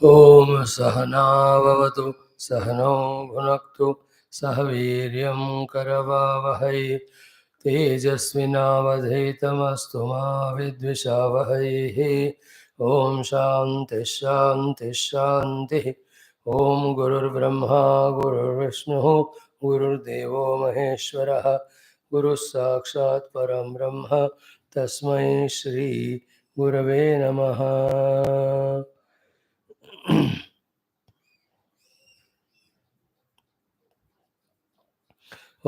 ओम सहनाववतु सहनौ भुनक्तु सह वीर्यं करवावहै तेजस्विनावधीतमस्तु मा विद्विषावहैः। ओम शांति शांति शांति। ओम गुरुर्ब्रह्मा गुरुर्विष्णुः गुरुर्देवो महेश्वरः गुरुः साक्षात् परं ब्रह्म तस्मै श्री गुरवे नमः।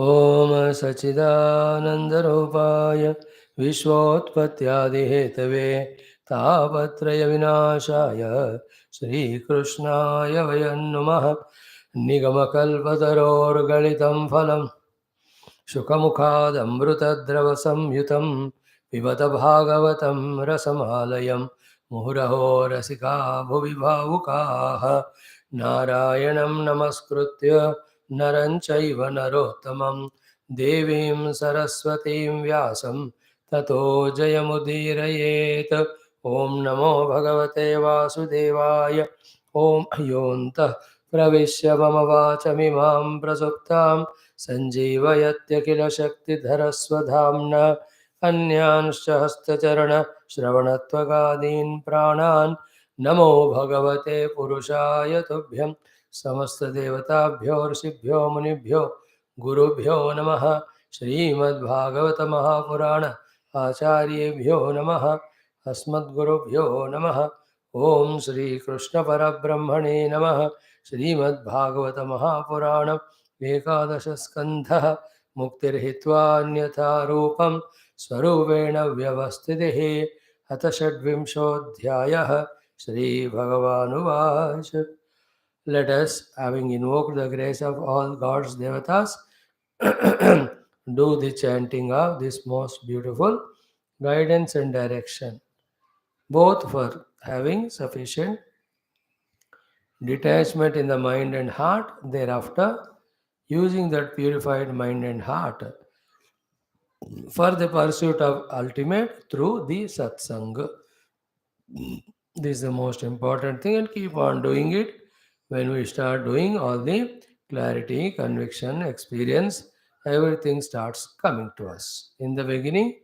ओम सच्चिदानंदरूपाय विश्वोत्पत्त्यादिहेतवे तापत्रय विनाशाय श्रीकृष्णाय वयं नुमः। निगमकल्पतरोर्गलितं फलं शुकमुखादमृतद्रवसंयुतं पिबत भागवतं रसमालयं मुहुरहो रसिका भुवि भावुकाः। नारायणं नमस्कृत्य नरं चैव नरोत्तमं देवीं सरस्वतीं व्यासं ततो जयमुदीरयेत्। ॐ नमो भगवते वासुदेवाय। ॐ योऽन्तः प्रविश्य मम वाचमिमां प्रसुप्तां सञ्जीवयत्य किल शक्तिधरस्वधाम्ना अन्यांश्च हस्तचरणश्रवणत्वगादीन् प्राणान् नमो भगवते पुरुषाय तुभ्यं। समस्तदेवताभ्यो ऋषिभ्यो मुनिभ्यो गुरुभ्यो नमः। श्रीमद्भागवत महापुराण आचार्येभ्यो नमः। अस्मद्गुरुभ्यो नमः। ओम श्री कृष्ण परब्रह्मणे नमः। श्रीमद्भागवत महापुराण एकादश स्कंधः मुक्तिर्हित्वा अन्यथा रूपं स्वरूपेण व्यवस्थितिः। अथ षड्विंशोऽध्यायः। श्रीभगवानुवाच। Let us, having invoked the grace of all gods, devatas, do the chanting of this most beautiful guidance and direction, both for having sufficient detachment in the mind and heart, thereafter using that purified mind and heart for the pursuit of ultimate through the satsanga. This is the most important thing, and keep on doing it. When we start doing, all the clarity, conviction, experience, everything starts coming to us. In the beginning,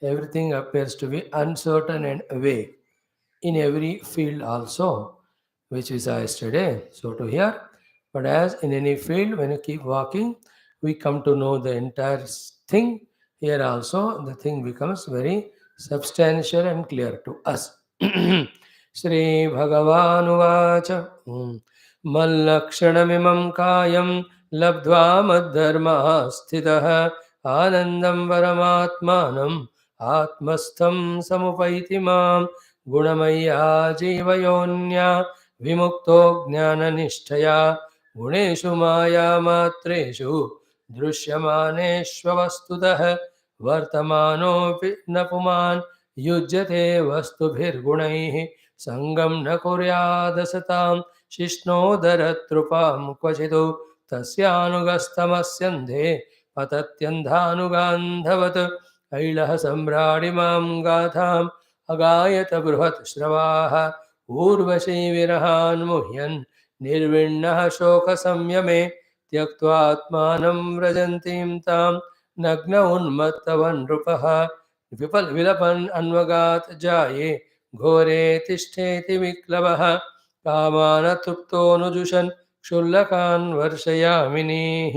everything appears to be uncertain and vague in every field also, which we saw yesterday. So to here, but as in any field, when you keep walking, we come to know the entire thing. Here also, the thing becomes very substantial and clear to us. Shri Bhagavan Mallakshणमिमं कायं लब्ध्वा मद्धर्मः स्थितः आनन्दं परमात्मानं आत्मस्थं समुपैति मां गुणमय्या जीवयोन्या विमुक्तो ज्ञाननिष्ठया गुणेषु मायामात्रेषु दृश्यमानेष्वस्तुतः वर्तमानोऽपि न पुमान् युज्यते वस्तुभिर्गुणैः सङ्गं न कुर्यादसतां शिष्णोदरतृपां क्वचिदु तस्यानुगस्तमस्यन्धे पतत्यन्धानुगान्धवत् ऐलः सम्राडिमां गाथाम् अगायत बृहत् श्रवाः ऊर्वशी विरहान्मुह्यन् निर्विण्णः शोकसंयमे त्यक्त्वात्मानं व्रजन्तीं तां नग्न उन्मत्तवन्नृपः विलपन् अन्वगात् जाये घोरे तिष्ठेति विक्लवः कामानतृप्तोऽनुजुषन् क्षुल्लकान् वर्षयामिनीः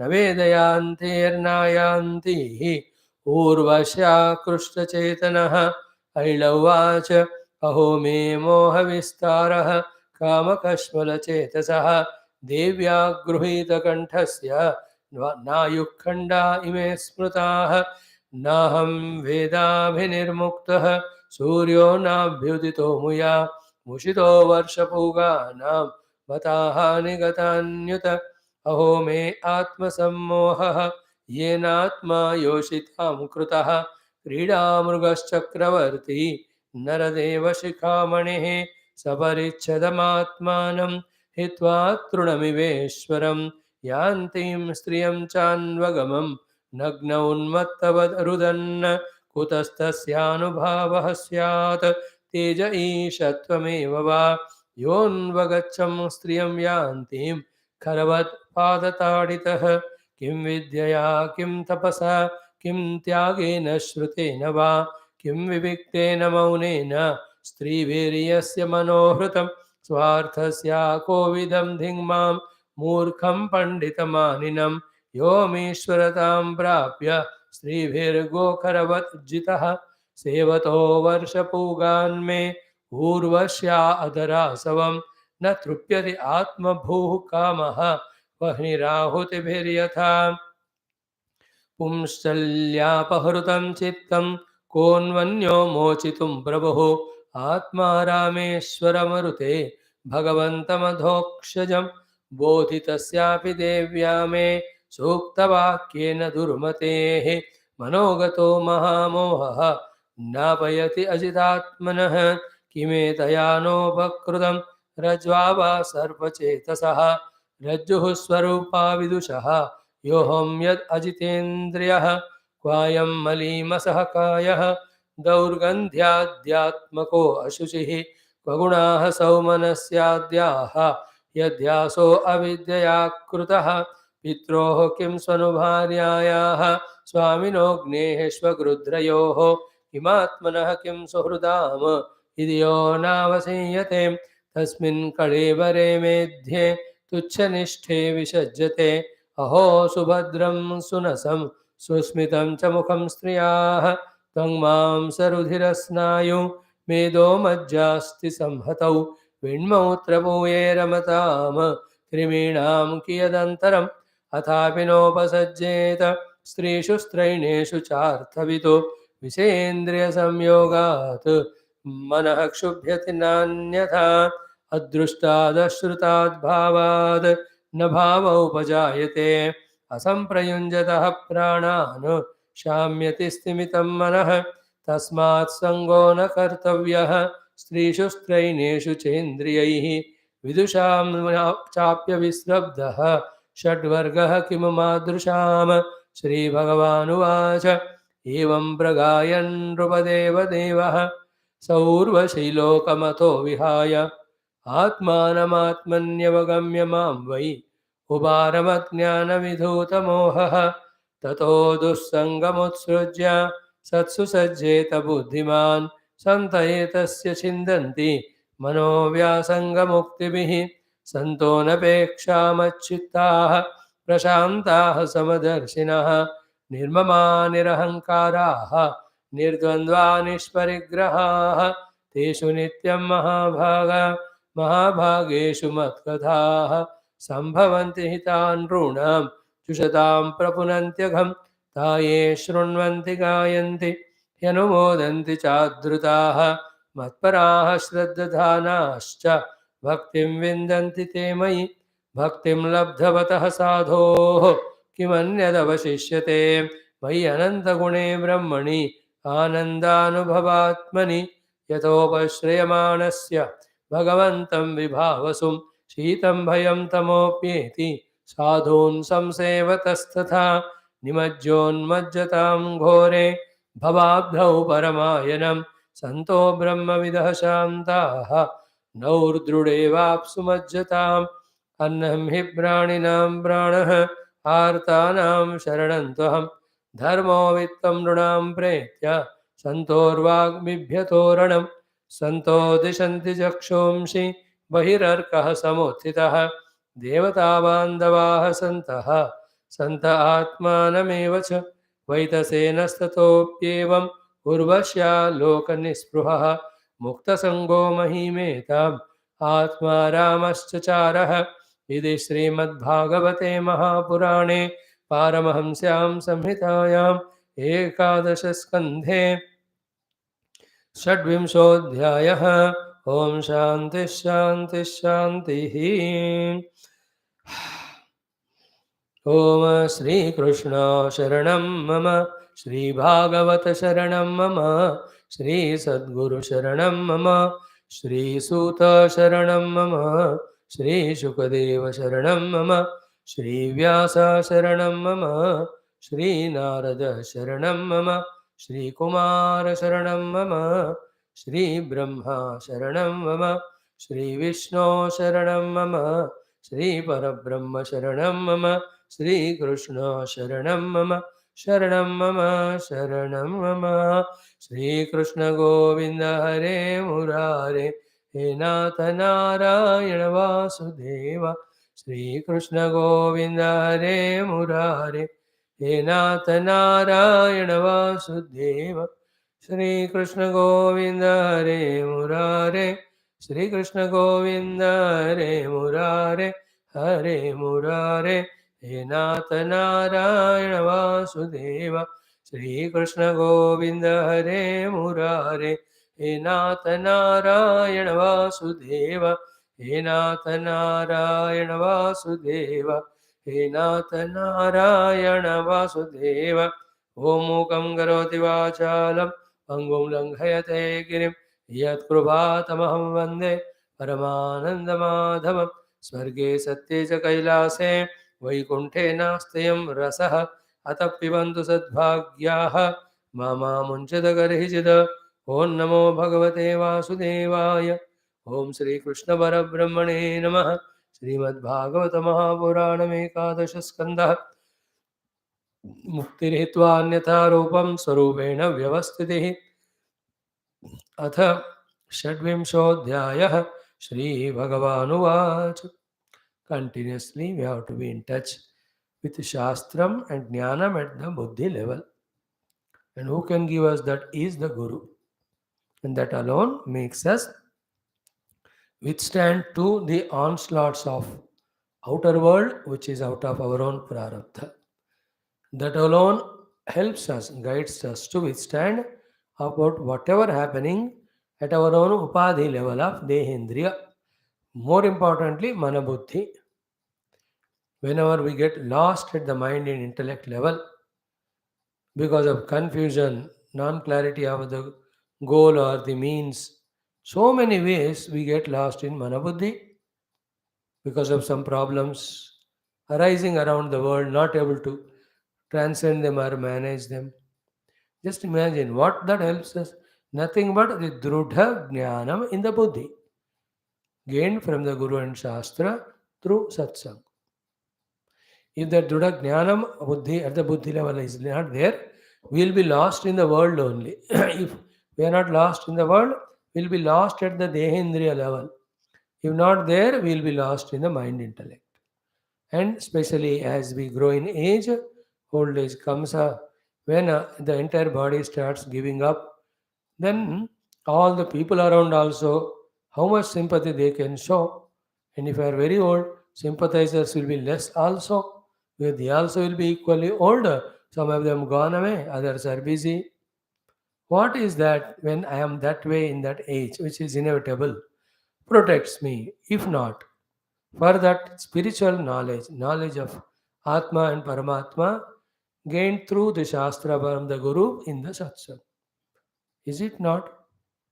न वेदयान्तेर्नायान्तीः ऊर्वश्याकृष्टचेतनः ऐलौवाच अहो मे मोहविस्तारः कामकश्मलचेतसः देव्या गृहीतकण्ठस्य नायुःखण्डा इमे स्मृताः नाहं वेदाभिनिर्मुक्तः सूर्यो नाभ्युदितो मुया मुषितो वर्षपूगानां मताः निगतान्युत अहो मे आत्मसम्मोहः येनात्मा योषितां कृतः क्रीडामृगश्चक्रवर्ती नरदेवशिखामणिः सपरिच्छदमात्मानं हित्वा तृणमिवेश्वरं यान्तीं स्त्रियं चान्वगमं नग्न उन्मत्तवरुदन् कुतस्तस्यानुभावः स्यात् तेज ईशत्वमेव वा योऽन्वगच्छं स्त्रियं यान्तीं खरवत्पादताडितः किं विद्यया किं तपसा किं त्यागेन श्रुतेन वा किं विविक्तेन मौनेन स्त्रीवीर्यस्य मनोहृतं स्वार्थस्या कोविदं धिङ्मां मूर्खं पण्डितमानिनं योमीश्वरतां प्राप्य स्त्रीभिर्गोखरवज्जितः सेवतो वर्षपूगान्मे ऊर्वश्या अधरासवं न तृप्यति आत्मभूः कामः वह्निराहुतिभिर्यथा पुंश्चल्यापहृतं चित्तं कोऽन्वन्यो मोचितुं प्रभुः आत्मा रामेश्वरमरुते भगवन्तमधोक्षजं बोधितस्यापि देव्या मे सूक्तवाक्येन दुर्मतेः मनोगतो महामोहः नापयति अजितात्मनः किमेतया नोपकृतं रज्वा वा सर्पचेतसः रज्जुः स्वरूपा विदुषः योऽहं यद् अजितेन्द्रियः क्वायं मलीमसः कायः दौर्गन्ध्याद्यात्मको अशुचिः क्वगुणाः सौमनस्याद्याः यद्यासो अविद्यया कृतः पित्रोः किं स्वनुभार्यायाः स्वामिनोऽग्नेः स्वगृध्रयोः किमात्मनः किं सुहृदाम इति यो नावसीयते तस्मिन् कळेबरे मेध्ये तुच्छनिष्ठे विसज्जते अहो सुभद्रं सुनसं सुस्मितं च मुखं स्त्रियाः तं मां सरुधिरस्नायु मेदो मज्जास्ति संहतौ विण्मौत्रपूये रमताम त्रिमीणां कियदन्तरम् अथापि नोपसज्जेत स्त्रीषु स्त्रैणेषु चार्थवितो विषयेन्द्रियसंयोगात् मनः क्षुभ्यति नान्यथा अदृष्टादश्रुताद्भावात् न भावोपजायते असंप्रयुञ्जतः प्राणान् शाम्यति स्तिमितं मनः तस्मात् संगो न कर्तव्यः स्त्रीषु स्त्रैणेषु चेन्द्रियैः विदुषां चाप्यविश्रब्धः षड्वर्गः किमु मादृशाम् श्रीभगवानुवाच एवं प्रगायन् नृपदेवदेवः सौर्वशीलोकमतो विहाय आत्मानमात्मन्यवगम्य मां वै उपारमज्ञानविधूतमोहः ततो दुःसङ्गमुत्सृज्य सत्सु सज्जेत बुद्धिमान् सन्त एतस्य छिन्दन्ति मनोव्यासङ्गमुक्तिभिः सन्तो नपेक्षामच्चित्ताः प्रशान्ताः समदर्शिनः निर्ममा निरहङ्काराः निर्द्वन्द्वा निष्परिग्रहाः तेषु नित्यं महाभागेषु मत्कथाः सम्भवन्ति हितान् नॄणां जुषतां प्रपुनन्त्यघं ताये शृण्वन्ति गायन्ति ह्यनुमोदन्ति चाद्रुताः मत्पराः श्रद्धानाश्च भक्तिं विन्दन्ति ते मयि भक्तिं लब्धवतः साधोः किमन्यदवशिष्यते मयि अनन्तगुणे ब्रह्मणि आनन्दानुभवात्मनि यतोपश्रयमाणस्य भगवन्तं विभावसुं शीतं भयं तमोऽप्येति साधून् संसेवतस्तथा निमज्जोन्मज्जतां घोरे भवाब्धौ परमायनं सन्तो ब्रह्मविदः शान्ताः नौर्दृढेवाप्सु मज्जताम् अन्नं हि प्राणिनां प्राणः आर्तानां शरणं त्वहं धर्मो वित्तं नृणां प्रेत्य सन्तोर्वाग्बिभ्यतोरणं सन्तो दिशन्ति चक्षुंषि बहिरर्कः समुत्थितः देवताबान्धवाः सन्तः सन्त आत्मानमेव च वैतसेनस्ततोऽप्येवम् उर्वश्या लोकनिःस्पृहः मुक्तसङ्गो महीमेताम् आत्मा रामश्चचारः इति श्रीमद्भागवते महापुराणे पारमहंस्यां संहितायाम् एकादशस्कन्धे षड्विंशोऽध्यायः। ॐ शान्तिः शान्तिः शान्तिः। ॐ श्रीकृष्ण शरणं मम श्रीभागवत शरणं मम श्रीसद्गुरु शरणं मम श्रीसूत शरणं मम श्रीशुकदेव शरणं मम श्रीव्यास शरणं मम श्रीनारद शरणं मम श्रीकुमार शरणं मम श्रीब्रह्मा शरणं मम Shri Vishnu Sharanam Mama, Shri Parabrahma Sharanam Mama, Shri Krishna Sharanam Mama, Sharanam Mama, Sharanam Mama, Shri Krishna Govinda Hare Murare, He Nath Narayana Vasudeva, Shri Krishna Govinda Hare Murare, He Nath Narayana Vasudeva, Shri Krishna Govinda Hare Murare, Shri Krishna Govinda Hare Murare, Hare Murare, He Nath Narayana Vasudeva, Shri Krishna Govinda Hare Murare, He Nath Narayana Vasudeva, He Nath Narayana Vasudeva, He Nath Narayana Vasudeva, Om Mukam Karoti Vachalam, Angum Langhayate Girim, यत्कृपातमहं वन्दे परमानन्दमाधवं स्वर्गे सत्ये च कैलासे वैकुण्ठे नास्त्ययं रसः अतः पिबन्तु सद्भाग्याः मा मुञ्चदगर्हिचिद ॐ नमो भगवते वासुदेवाय ॐ श्रीकृष्णपरब्रह्मणे नमः श्रीमद्भागवत महापुराणमेकादशस्कन्धः मुक्तिर्हित्वा अन्यथा रूपं स्वरूपेण व्यवस्थितिः अथ षड्विंशोऽध्यायः श्रीभगवानुवाच Continuously we have to be in touch with Shastram and Jnanam at the Buddhi level. And who can give us that is the Guru. And that alone makes us withstand to the onslaughts of outer world which is out of our own prarabdha. That alone helps us, guides us to withstand about whatever happening at our own upadhi level of dehendriya. More importantly, manabuddhi. Whenever we get lost at the mind and intellect level because of confusion, non-clarity of the goal or the means, so many ways we get lost in manabuddhi because of some problems arising around the world, not able to transcend them or manage them. Just imagine what that helps us. Nothing but the drudha jnanam in the buddhi, gained from the Guru and Shastra through satsang. If the drudha jnanam buddhi at the buddhi level is not there, we will be lost in the world only. If we are not lost in the world, we will be lost at the dehendriya level. If not there, we will be lost in the mind intellect. And especially as we grow in age, old age comes when the entire body starts giving up, then all the people around also, how much sympathy they can show. And if you are very old, sympathizers will be less also. Because they also will be equally older. Some of them gone away, others are busy. What is that when I am that way in that age, which is inevitable, protects me? If not, for that spiritual knowledge, knowledge of Atma and Paramatma, gained through the Shastra from the Guru in the Satsang. Is it not?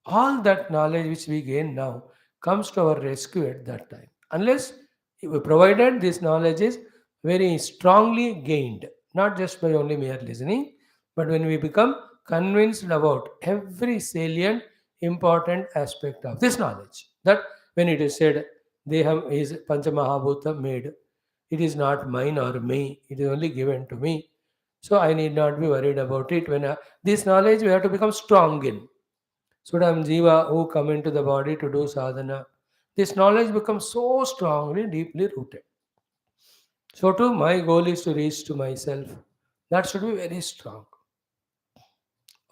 All that knowledge which we gain now comes to our rescue at that time. Unless, provided this knowledge is very strongly gained, not just by only mere listening, but when we become convinced about every salient, important aspect of this knowledge. That when it is said, Deham is Panchamahabhuta made, it is not mine or me, it is only given to me. So I need not be worried about it. When this knowledge we have to become strong in. Sudam Jiva who come into the body to do sadhana. This knowledge becomes so strongly, deeply rooted. So too, my goal is to reach to myself. That should be very strong.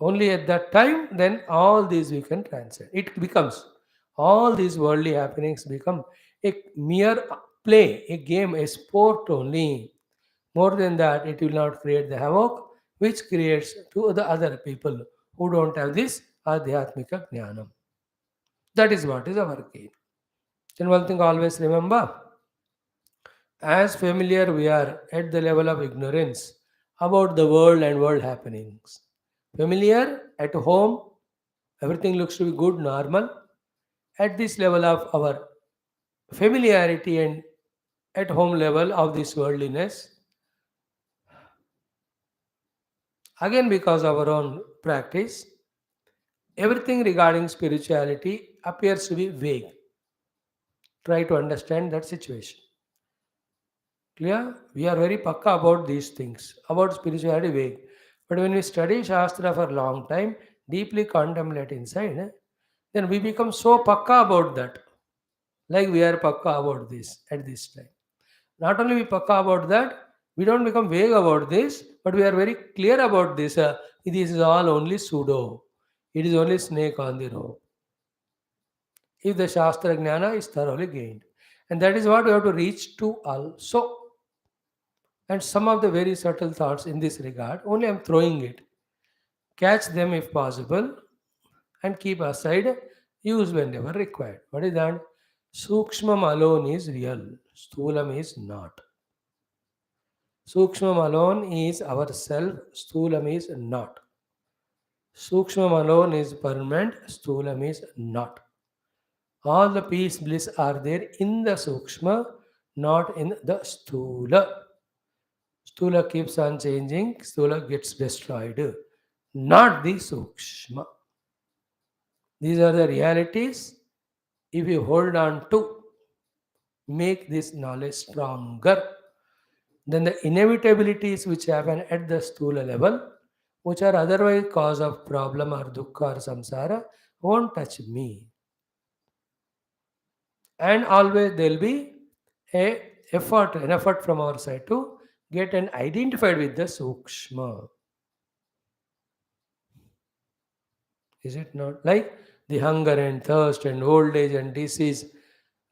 Only at that time, then all these we can transcend. It becomes, all these worldly happenings become a mere play, a game, a sport only. More than that, it will not create the havoc which creates to the other people who don't have this adhyatmika jnanam. That is what is our gain. Then one thing always remember, as familiar we are at the level of ignorance about the world and world happenings. Familiar at home, everything looks to be good, normal. At this level of our familiarity and at home level of this worldliness, again because of our own practice, everything regarding spirituality appears to be vague. try to understand that situation. Clear? We are very pakka about these things, about spirituality vague. But when we study Shastra for a long time, deeply contemplate inside, then we become so pakka about that. Like we are pakka about this at this time. Not only we pakka about that, we don't become vague about this, but we are very clear about this. This is all only pseudo. It is only snake on the rope. If the Shastra Jnana is thoroughly gained. And that is what we have to reach to also. And some of the very subtle thoughts in this regard, only I am throwing it. Catch them if possible and keep aside, use whenever required. What is that? Sukshmam alone is real, Sthulam is not. Sukshmam alone is ourself, Sthulam is not. Sukshmam alone is permanent, Sthulam is not. All the peace, bliss are there in the Sukshma, not in the Sthula. Stula keeps on changing, Stula gets destroyed, not the Sukshma. These are the realities. If you hold on to, make this knowledge stronger, then the inevitabilities which happen at the Stula level, which are otherwise cause of problem or dukkha or samsara, won't touch me. And always there will be an effort from our side to get and identified with the Sukshma. Is it not? Like the hunger and thirst and old age and disease,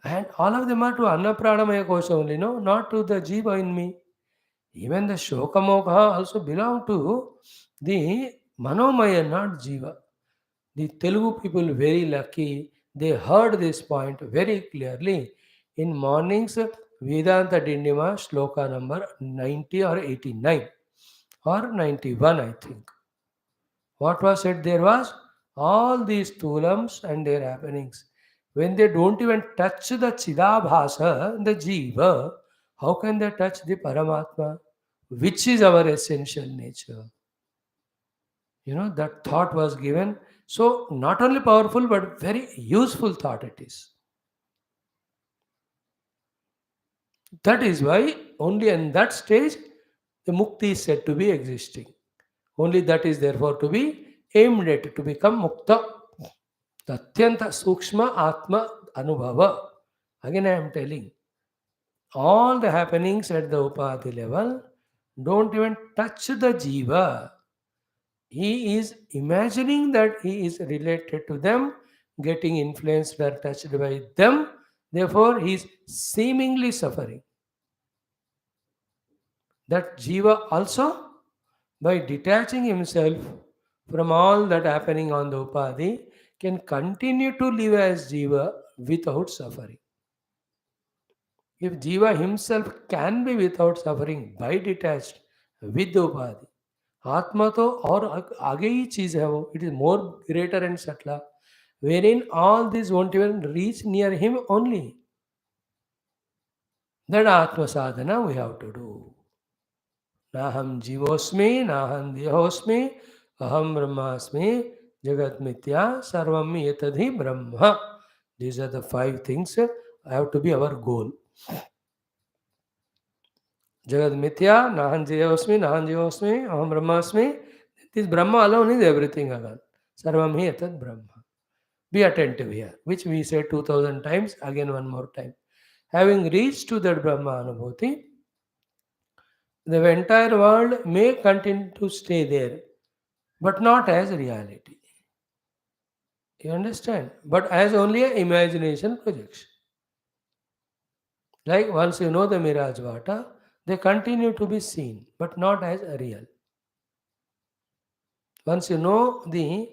and all of them are to Annapranamaya Kosha only, no? Not to the Jiva in me. Even the Shokamokha also belong to the Manomaya, not Jiva. The Telugu people very lucky, they heard this point very clearly in morning's Vedanta Dindima Shloka number 90 or 89 or 91, I think. What was said there was all these thulams and their happenings. When they don't even touch the Chidabhasa, the Jiva, how can they touch the Paramatma, which is our essential nature? That thought was given. So, not only powerful, but very useful thought it is. That is why only in that stage the mukti is said to be existing. Only that is therefore to be aimed at to become mukta. Tatyanta Sukshma Atma Anubhava. Again, I am telling all the happenings at the Upadhi level don't even touch the Jiva. He is imagining that he is related to them, getting influenced or touched by them. Therefore, he is seemingly suffering. That Jiva also, by detaching himself from all that happening on the Upadhi, can continue to live as Jiva without suffering. If Jiva himself can be without suffering by detached with the Upadhi, आत्मा तो और आगे ही चीज है वो, it is more greater and subtler, wherein all these won't even reach near him only. That Atma sadhana we have to do. Naham jivosmi, naham dhyosmi, aham brahmasmi, jagat mitya, sarvam etadhi brahma. These are the 5 things have to be our goal. Jagat mitya, nahan jivosmi, aham brahmasmi. This Brahma alone is everything again. Sarvam hi etad Brahma. Be attentive here, which we said 2000 times, again one more time. Having reached to that Brahma Anubhuti, the entire world may continue to stay there, but not as reality. You understand? But as only an imagination projection. Like once you know the Mirage Vata, they continue to be seen, but not as real. Once you know the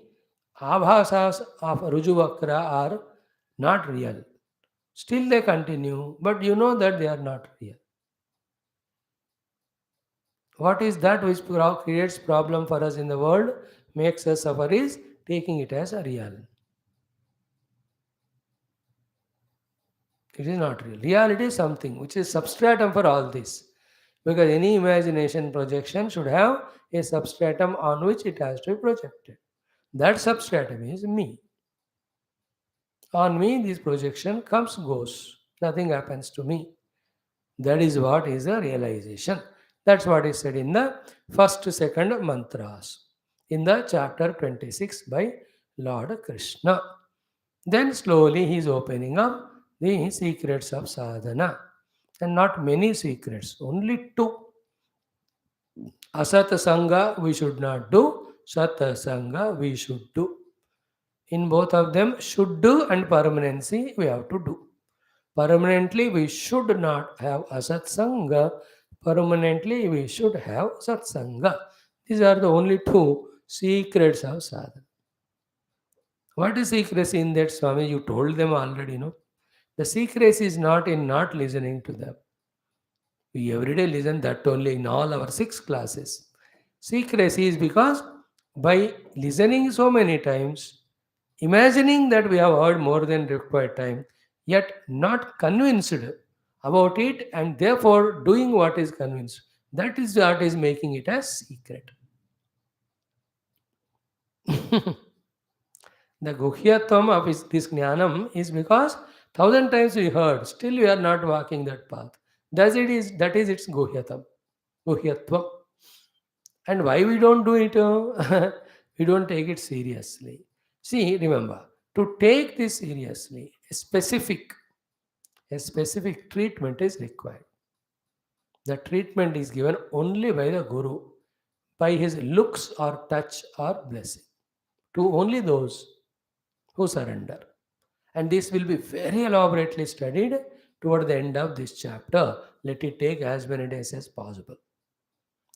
Abhasas of Rujuvakra are not real, still they continue, but you know that they are not real. What is that which creates problem for us in the world, makes us suffer, is taking it as a real. It is not real. Reality is something which is substratum for all this. Because any imagination projection should have a substratum on which it has to be projected. That substratum is me. On me, this projection comes, goes. Nothing happens to me. That is what is the realization. That's what is said in the first, second mantras in the chapter 26 by Lord Krishna. Then slowly he is opening up the secrets of sadhana. And not many secrets, only two. Asat Sangha we should not do, Sat Sangha we should do. In both of them, should do and permanency we have to do. Permanently, we should not have asatsanga. Permanently, we should have satsanga. These are the only two secrets of sadhana. What is secrecy in that, Swami? You told them already, no? The secrecy is not in not listening to them. We every day listen that only in all our 6 classes. Secrecy is because by listening so many times, imagining that we have heard more than required time, yet not convinced about it and therefore doing what is convinced. That is what is making it a secret. The guhyatvam of this jnanam is because 1,000 times we heard, still we are not walking that path. Thus it is, that is its guhyatam, guhyatvam. And why we don't do it? We don't take it seriously. See, remember, to take this seriously, a specific treatment is required. The treatment is given only by the Guru, by his looks or touch or blessing, to only those who surrender. And this will be very elaborately studied toward the end of this chapter. Let it take as many days as possible.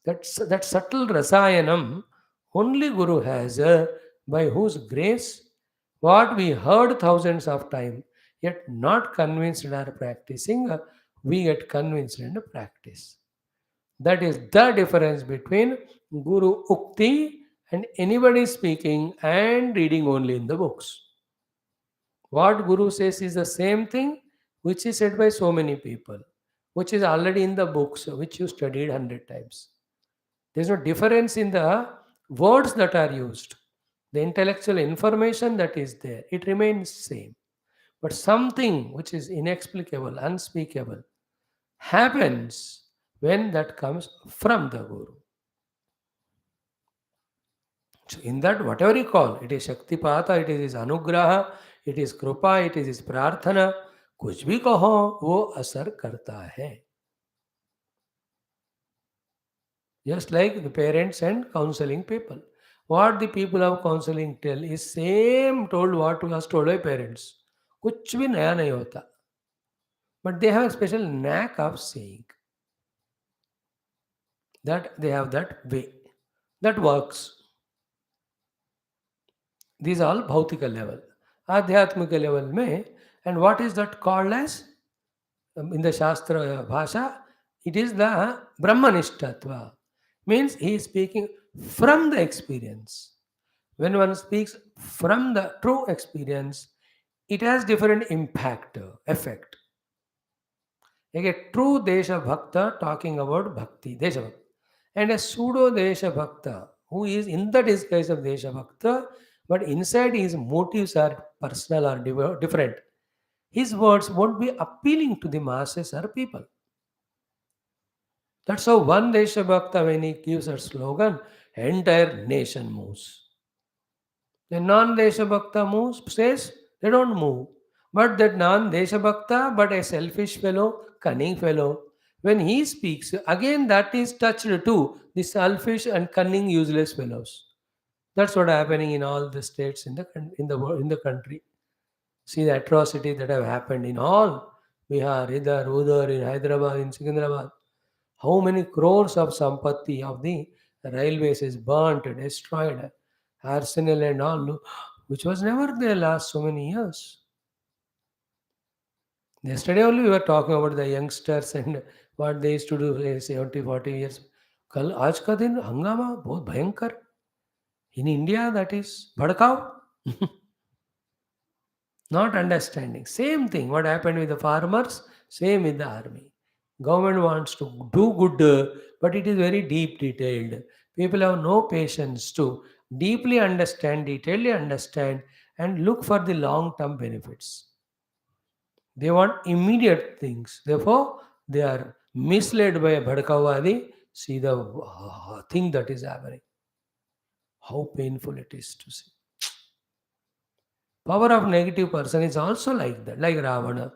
That subtle rasayanam only Guru has, by whose grace, what we heard thousands of times, yet not convinced or practicing, we get convinced and practice. That is the difference between Guru Ukti and anybody speaking and reading only in the books. What Guru says is the same thing which is said by so many people, which is already in the books, which you studied 100 times. There is no difference in the words that are used. The intellectual information that is there, it remains same. But something which is inexplicable, unspeakable, happens when that comes from the Guru. So in that, whatever you call, it is Shaktipata, it is his Anugraha, it is Krupa, it is his Prarthana, कुछ भी कहो वो असर करता है. Just like the parents and counseling people. What the people of counseling tell is same told what was told by parents. कुछ भी नया नहीं होता. But they have a special knack of saying that they have that way. That works. These are all bhautika level. Adhyatmika level mein, and what is that called as? In the Shastra Bhasha, it is the Brahmanishtatva. Means he is speaking from the experience. When one speaks from the true experience, it has different impact, effect. Like a true Desha Bhakta talking about Bhakti, Desha Bhakta, and a pseudo Desha Bhakta who is in the disguise of Desha Bhakta, but inside his motives are personal or different. His words won't be appealing to the masses or people. That's how one Desha Bhakta, when he gives a slogan, entire nation moves. The non-Desha Bhakta moves, says they don't move. But that non-Desha Bhakta, but a selfish fellow, cunning fellow, when he speaks, again that is touched too, the selfish and cunning useless fellows. That's what happening in all the states in the country. See the atrocity that have happened in all Bihar, Idhar, Udhar, in Hyderabad, in Secunderabad. How many crores of sampatti of the railways is burnt, destroyed, arsenal and all, which was never there last so many years. Yesterday only we were talking about the youngsters and what they used to do 70, 40 years. कल आज का दिन हंगामा बहुत भयंकर. In India, that is भड़काव. Not understanding. Same thing. What happened with the farmers, same with the army. Government wants to do good, but it is very deep detailed. People have no patience to deeply understand, detailedly understand, and look for the long-term benefits. They want immediate things. Therefore, they are misled by a Bhadkavadi. See the thing that is happening. How painful it is to see. Power of negative person is also like that, like Ravana.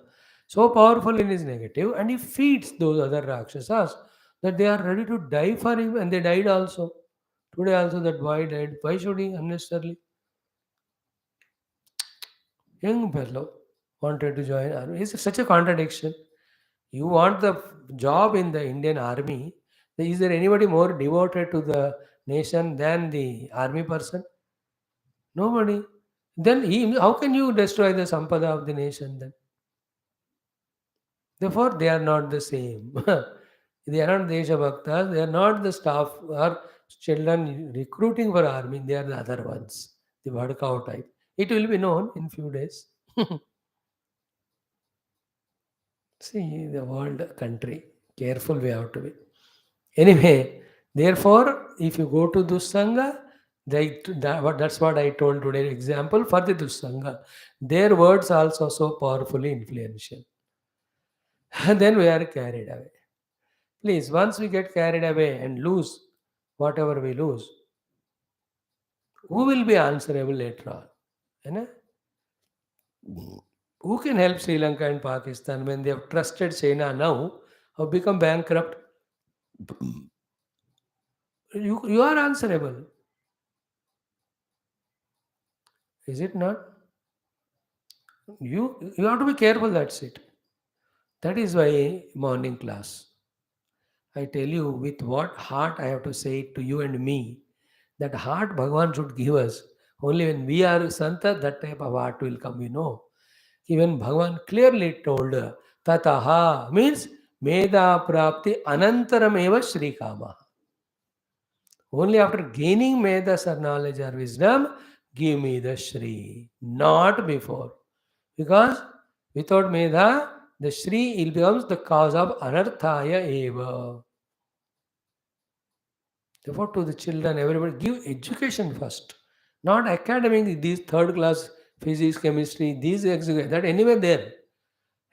So powerful in his negative, and he feeds those other Rakshasas that they are ready to die for him, and they died also. Today also that boy died. Why should he unnecessarily? Young fellow wanted to join army. It's such a contradiction. You want the job in the Indian army. Is there anybody more devoted to the nation than the army person? Nobody. Then how can you destroy the sampada of the nation then? Therefore, they are not the same. They are not Desha Bhaktas. They are not the staff or children recruiting for army. They are the other ones, the Bhadkao type. It will be known in few days. See the world country. Careful we have to be. Anyway, therefore, if you go to Dussanga, that's what I told today. Example for the Dussanga. Their words also so powerfully influential. And then we are carried away. Please, once we get carried away and lose whatever we lose, who will be answerable later on? You know? Who can help Sri Lanka and Pakistan when they have trusted China now, have become bankrupt? You are answerable. Is it not? You have to be careful, that's it. That is why morning class. I tell you with what heart I have to say it to you and me. That heart Bhagavan should give us. Only when we are Santa, that type of heart will come, Even Bhagavan clearly told Tataha means Meda Prapti Anantaram Eva Shri Kama. Only after gaining Medas or knowledge or wisdom, give me the Shri. Not before. Because without Medha, the Shri it becomes the cause of Anarthaya Eva. Therefore, to the children, everybody give education first. Not academic, these third class physics, chemistry, these that anywhere there.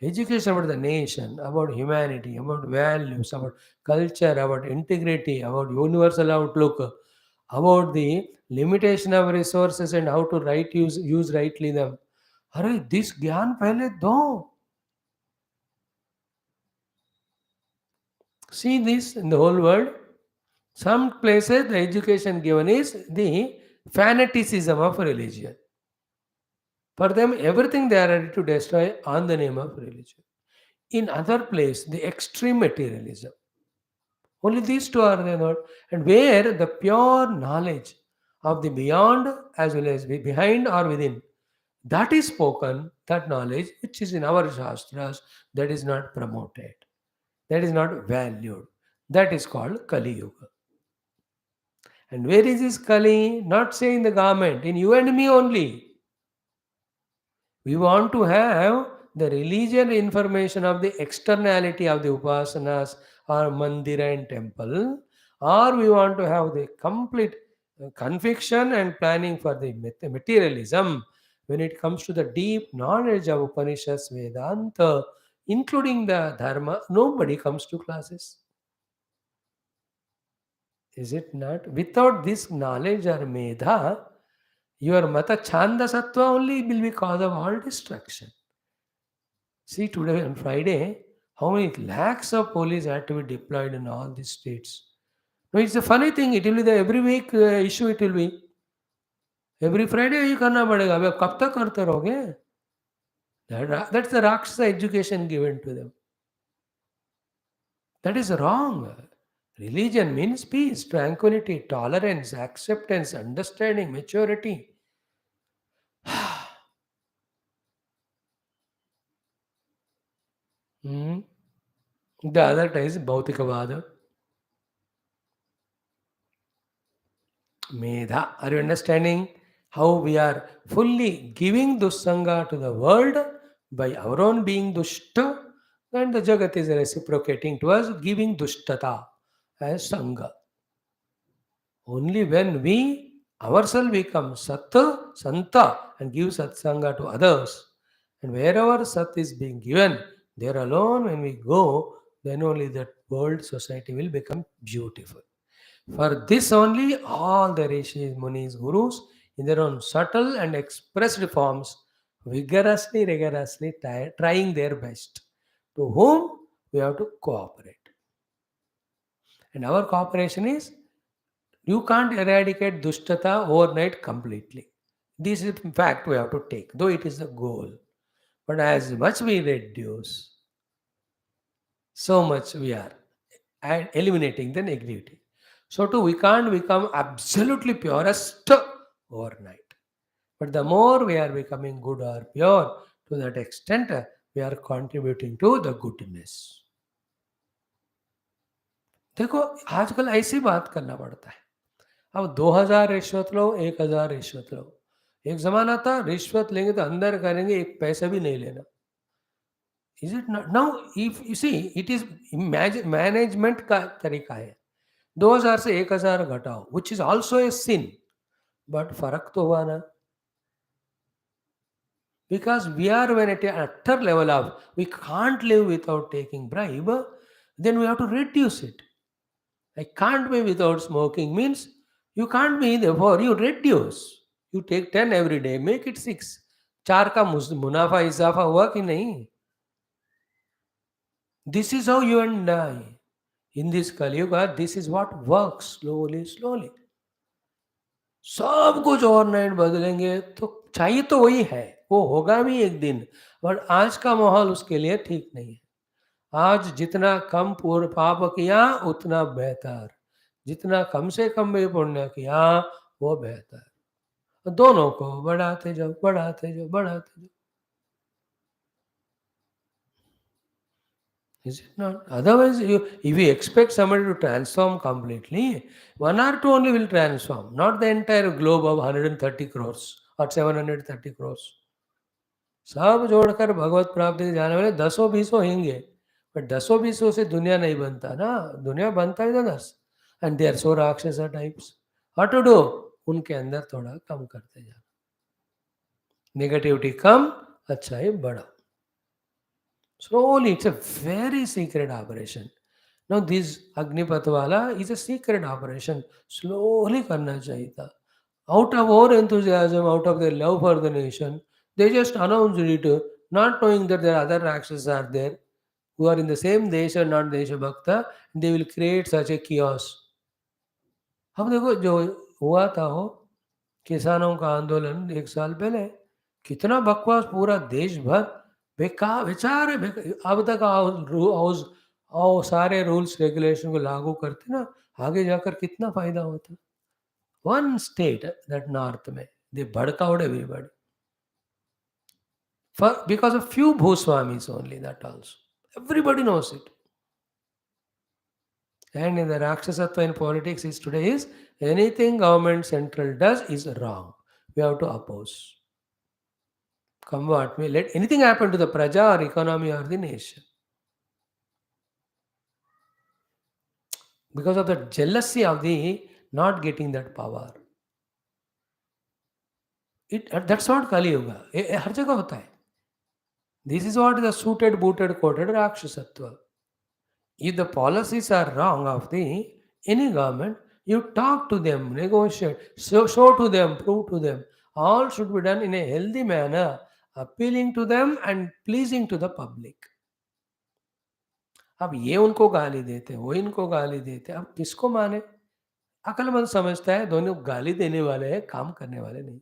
Education about the nation, about humanity, about values, about culture, about integrity, about universal outlook, about the limitation of resources and how to use rightly them. अरे this ज्ञान पहले दो. See this in the whole world. Some places the education given is the fanaticism of religion. For them, everything they are ready to destroy on the name of religion. In other place, the extreme materialism. Only these two are there, not, and where the pure knowledge of the beyond as well as behind or within, that is spoken, that knowledge which is in our shastras, that is not promoted, that is not valued. That is called Kali Yuga. And where is this Kali? Not say in the garment, in you and me only. We want to have the religion information of the externality of the upasanas or mandira and temple, or we want to have the complete conviction and planning for the materialism when it comes to the deep knowledge of Upanishads, Vedanta, including the Dharma. Nobody comes to classes. Is it not? Without this knowledge or medha, your mata chanda sattva only will be cause of all destruction. See, today on Friday, how many lakhs of police had to be deployed in all these states. No, it's a funny thing. It will be the every week issue. It will be every Friday. ये करना पड़ेगा. अब आप कब तक करते रहोगे? That's the Rakshasa education given to them. That is wrong. Religion means peace, tranquility, tolerance, acceptance, understanding, maturity. Hmm. The other type is Bhautikavada. Medha. Are you understanding how we are fully giving Dussanga to the world by our own being Dushta? And the Jagat is reciprocating to us, giving Dushtata as Sangha. Only when we ourselves become Satta, Santa and give Satsanga to others, And wherever Sat is being given, there alone, when we go, then only that world society will become beautiful. For this only, all the rishis, munis, gurus, in their own subtle and expressed forms, rigorously trying their best. To whom we have to cooperate. And our cooperation is, you can't eradicate dushtata overnight completely. This is in fact we have to take, though it is the goal. But as much we reduce, so much we are eliminating the negativity. So too, we can't become absolutely purest overnight. But the more we are becoming good or pure, to that extent we are contributing to the goodness. देखो आजकल ऐसी बात करना पड़ता है. अब 2000 रिश्वत लो, 1000 रिश्वत लो. एक जमाना था रिश्वत लेंगे तो अंदर करेंगे, एक पैसा भी नहीं लेना. Is it not now? If you see, it is management का तरीका है. 2000 से 1000 घटाओ, which is also a sin. But फर्क तो हुआ ना. Because we are when at an utter level of we can't live without taking bribe, then we have to reduce it. I can't be without smoking means you can't be, therefore you reduce. You take 10 every day, make it 6. चार का मुनाफा इजाफा हुआ कि नहीं? This is how you and I in this Kali Yuga, this is what works slowly. सब कुछ overnight बदलेंगे तो चाहिए तो वही है, वो होगा भी एक दिन. बट आज का माहौल उसके लिए ठीक नहीं है. आज जितना कम पूर्व पाप किया उतना बेहतर, जितना कम से कम भी पुण्य किया वो बेहतर. दोनों को बढ़ाते जाओ, बढ़ाते जाओ, बढ़ाते जाओ. Is it not? Otherwise, if you expect somebody to transform completely, one or two only will transform, not the entire globe of 130 crores or 730 crores. सब जोड़कर भगवत प्राप्ति के जाने वाले दसों बीसों होंगे. बट दसों बीसों से दुनिया नहीं बनता ना. दुनिया बनता है तो 10. एंड दे आर सो राक्षस टाइप्स. What to do? उनके अंदर थोड़ा कम करते जाओ. नेगेटिविटी कम, अच्छाई बढ़ाओ. Slowly, it's a very secret operation. Now, this Agnipatwala is a secret operation. Slowly करना चाहिए था. Out of our enthusiasm, out of their love for the nation, they just announced it, not knowing that there are other Rakshasas are there who are in the same desha, not Desha Bhakta, they will create such a chaos. अब देखो जो हुआ था वो किसानों का आंदोलन 1 साल पहले, कितना बकवास, पूरा देश भर बेकार बेचारे अब तक आओ सारे रूल्स रेगुलेशन को लागू करते ना, आगे जाकर कितना फायदा होता. वन स्टेट दैट नॉर्थ में दे भड़काउड everybody for because of few भूस्वामीज only, that also everybody knows it. And in the Rakshasatva in politics is today is anything government central does is wrong. We have to oppose. Come what may, let anything happen to the praja or economy or the nation. Because of the jealousy of the not getting that power. That's what Kali Yuga. हर जगह होता है. This is what the suited, booted, coated Rakshasatva. If the policies are wrong of the any government, you talk to them, negotiate, show to them, prove to them. All should be done in a healthy manner, appealing to them and pleasing to the public. अब ये उनको गाली देते, वो इनको गाली देते, अब किसको माने? अकलमंद समझता है दोनों गाली देने वाले हैं, काम करने वाले नहीं.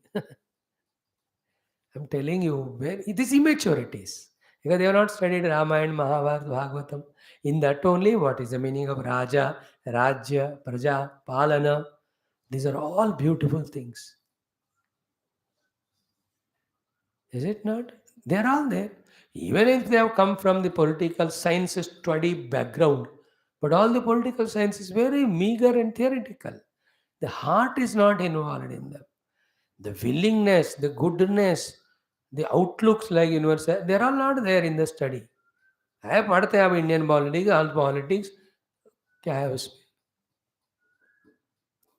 I'm telling you, where it is immaturities. Because they have not studied Ramayana, Mahabharata, Bhagavatam. In that only, what is the meaning of Raja, Rajya, Praja, Palana? These are all beautiful things. Is it not? They are all there. Even if they have come from the political science study background, but all the political science is very meager and theoretical. The heart is not involved in them. The willingness, the goodness, the outlooks like universal, they are all not there in the study. है पढ़ते हैं अब Indian politics, all politics, क्या है उसमें?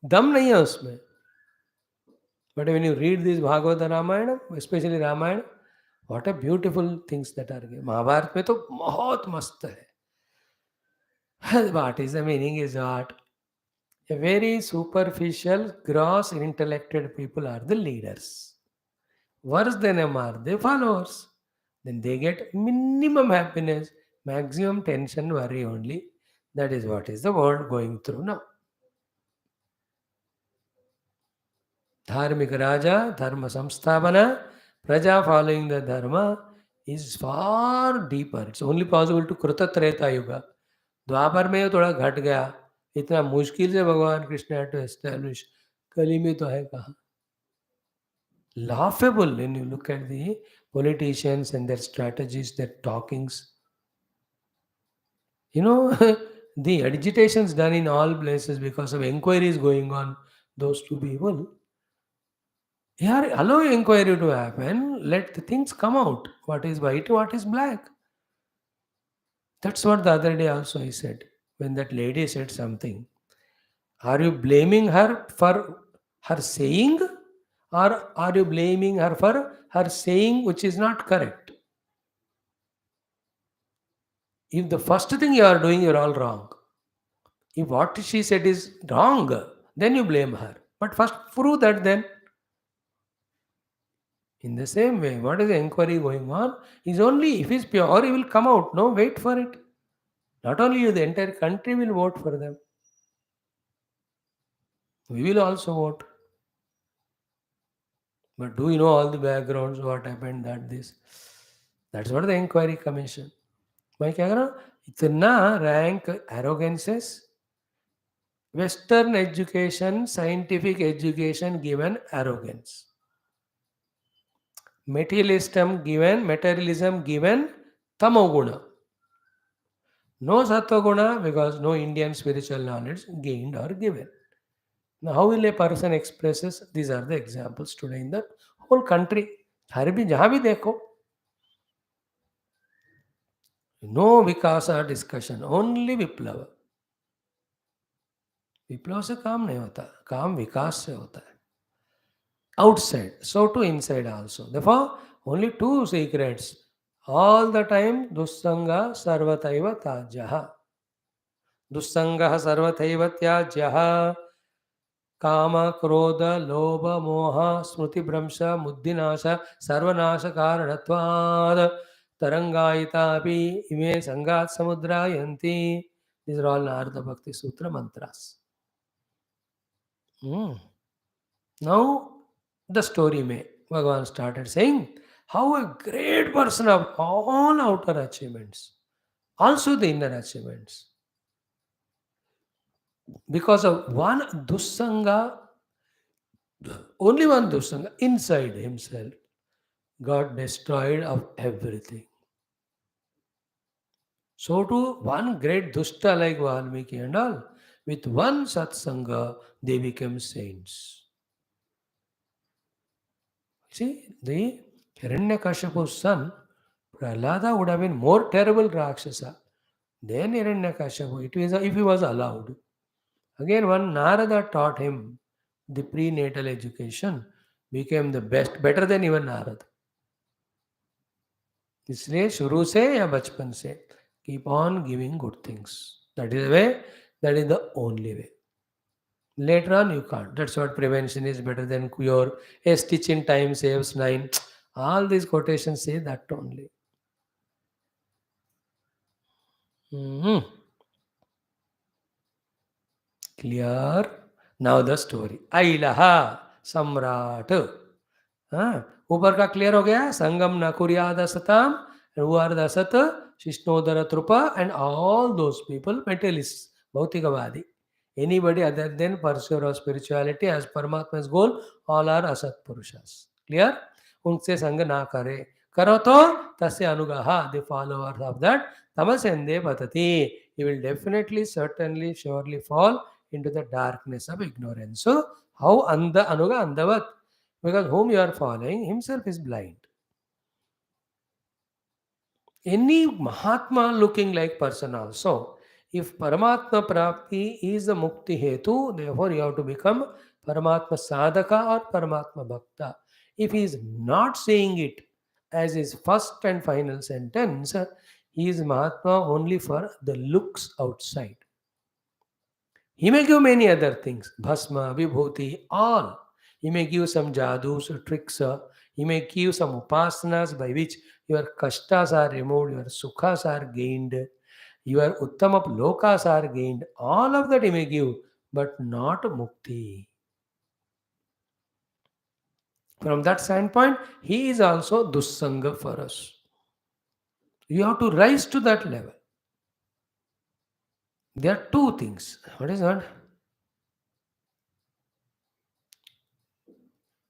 दम नहीं है उसमें. But when you read this Bhagavata Ramayana, especially Ramayana, What a beautiful things that are given. Mahabharat में तो बहुत मस्त है. What is the meaning is what? A very superficial, gross, intellected people are the leaders. Worse than them are the followers. Then they get minimum happiness, maximum tension, worry only. That is what is the world going through now. Dharmik Raja, Dharma Samsthavana, Praja following the Dharma is far deeper. It's only possible to Kruta Treta Yuga. द्वापर में थोड़ा घट गया, इतना मुश्किल से भगवान Krishna had to establish. कली में तो है कहाँ. Laughable when you look at the politicians and their strategies, their talkings. You know, the agitations done in all places because of inquiries going on, those two people. Here, allow inquiry to happen, let the things come out. What is white, what is black. That's what the other day also I said. When that lady said something, are you blaming her for her saying, or are you blaming her for her saying which is not correct? If the first thing you are doing, you're all wrong. If what she said is wrong, then you blame her. But first prove that then. In the same way, what is the inquiry going on? Is only if it's pure, he will come out. No, wait for it. Not only you, the entire country will vote for them. We will also vote. But do you know all the backgrounds, what happened, that this? That's what the inquiry commission. मैं क्या कर रहा हूँ, इतना rank arrogances, Western education, scientific education given arrogance. Materialism given tamoguna. No sattva because no Indian spiritual knowledge gained or given. Now, how will a person expresses? These are the examples today in the whole country. हर भी जहाँ भी देखो, no vikasa discussion, only विप्लव. विप्लव से काम नहीं होता, काम विकास से होता है. Outside, so too inside also. Therefore, only two secrets. All the time, dussanga sarvataiva tajyaha. Dussanga sarvataiva tyajyaha. Kama, krodha, lobha, moha, smruti, bhramsha, muddhinasha, sarvanasha karanatvad. Tarangayita api ime sangat samudrayanti. These are all Narada Bhakti Sutra mantras. Now, the story may. Bhagavan started saying how a great person of all outer achievements, also the inner achievements, because of one dussanga, only one dussanga inside himself, got destroyed of everything. So too, one great dushta like Valmiki and all, with one satsanga, they became saints. See, the Hiranyakashipu's son, Prahlada would have been more terrible Rakshasa than Hiranyakashipu, if he was allowed. Again, one Narada taught him the prenatal education, became the best, better than even Narada. इसलिए शुरू से या बचपन से keep on giving good things. That is the way, that is the only way. Later on, you can't. That's what prevention is better than cure. A stitch in time saves nine. All these quotations say that only. Clear? Now the story. Ailaha Samrat. ऊपर का clear हो गया. संगम न कुर्याद असताम. Who are the asata? Shishnodara Trupa and all those people, materialists, Bhautikavadi. Anybody other than pursuer of spirituality as Paramatma's goal, all are asat purushas. Clear? उनसे संग ना करे. करो तो तस्य अनुगाहा, the followers of that tamasende patati. He will definitely, certainly, surely fall into the darkness of ignorance. So, how anda anuga andavat? Because whom you are following, himself is blind. Any Mahatma looking like person also, if Paramatma Prapti is the Mukti Hetu, therefore you have to become Paramatma Sadhaka or Paramatma Bhakta. If he is not saying it as his first and final sentence, he is Mahatma only for the looks outside. He may give many other things, bhasma, vibhuti, all. He may give some jadus, tricks. He may give some upasanas by which your kashtas are removed, your sukhas are gained, your uttamap lokas are gained. All of that he may give, but not mukti. From that standpoint, he is also dussanga for us. You have to rise to that level. There are two things. What is that?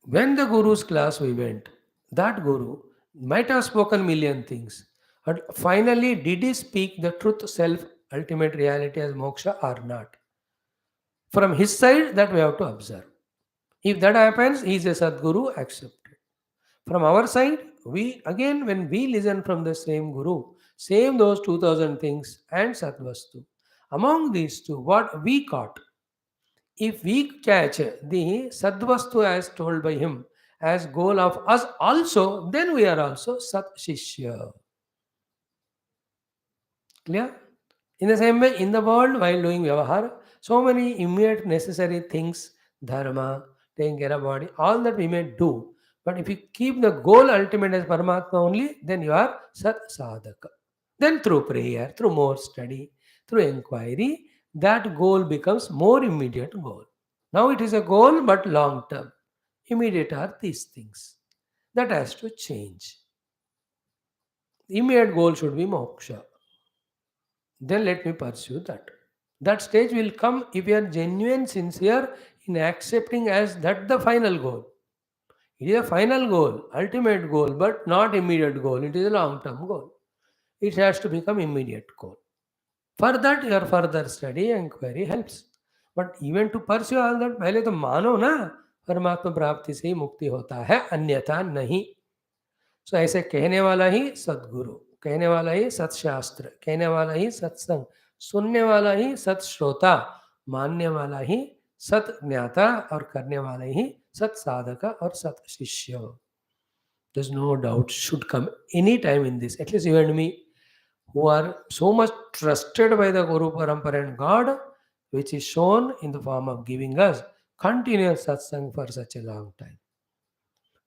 When the Guru's class we went, that Guru might have spoken million things. But finally, did he speak the truth, self, ultimate reality as moksha or not? From his side, that we have to observe. If that happens, he is a Sadguru, accepted. From our side, we again, when we listen from the same Guru, same those 2000 things and Satvastu. Among these two, what we caught, if we catch the Sadvastu as told by him as goal of us also, then we are also Sat Shishya. Clear? In the same way, in the world, while doing Vyavahar, so many immediate necessary things, dharma, taking care of body, all that we may do. But if you keep the goal ultimate as Paramatma only, then you are Sat Sadhaka. Then through prayer, through more study, through inquiry, that goal becomes more immediate goal. Now it is a goal but long term. Immediate are these things. That has to change. The immediate goal should be moksha. Then let me pursue that. That stage will come if you are genuine, sincere in accepting as that the final goal. It is a final goal, ultimate goal, but not immediate goal. It is a long term goal. It has to become immediate goal. For that, your further study and inquiry helps. But even to pursue all that, पहले तो मानो ना परमात्मा प्राप्ति से ही मुक्ति होता है, अन्यथा नहीं. सो ऐसे कहने वाला ही सदगुरु, कहने वाला ही सत्शास्त्र, कहने वाला ही सत्संग, सुनने वाला ही सत्श्रोता, मानने वाला ही सत ज्ञाता और करने वाला ही सत साधका और सत शिष्य. There's no doubt should come any time in this. At least you and me, who are so much trusted by the Guru Parampara and God, which is shown in the form of giving us continuous satsang for such a long time.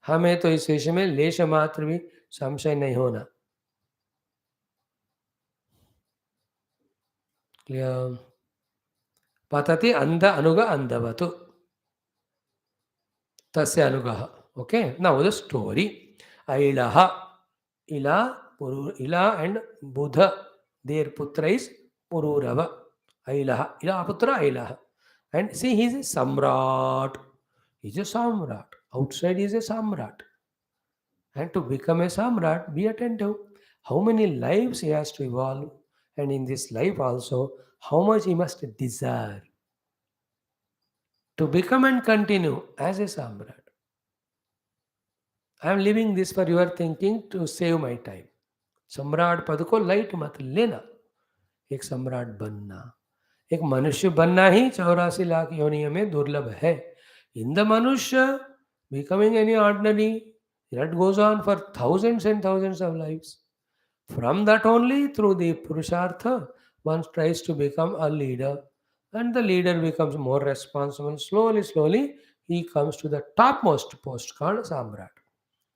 हमें तो इस विषय में लेश मात्र भी संशय नहीं होना. क्लियर? पतति अंध अनुग अंधवतु तस्य अनुगः. Okay, now the story. Ailaha, Ila and Buddha, their putra is Pururava. Ailaha, Ila putra Ailaha. And see, he is a samrat. He is a samrat. Outside he is a samrat. And to become a samrat, be attentive. How many lives he has to evolve. And in this life also, how much he must desire to become and continue as a samrat. I am leaving this for your thinking to save my time. सम्राट पद को light मत लेना. एक सम्राट बनना, एक मनुष्य बनना ही 84 लाख योनियों में दुर्लभ है. इन द मनुष्य becoming any ordinary, that goes on for thousands and thousands of lives. From that only, through the Purushartha, one tries to become a leader, and the leader becomes more responsible. Slowly, slowly, he comes to the topmost post called Samrat.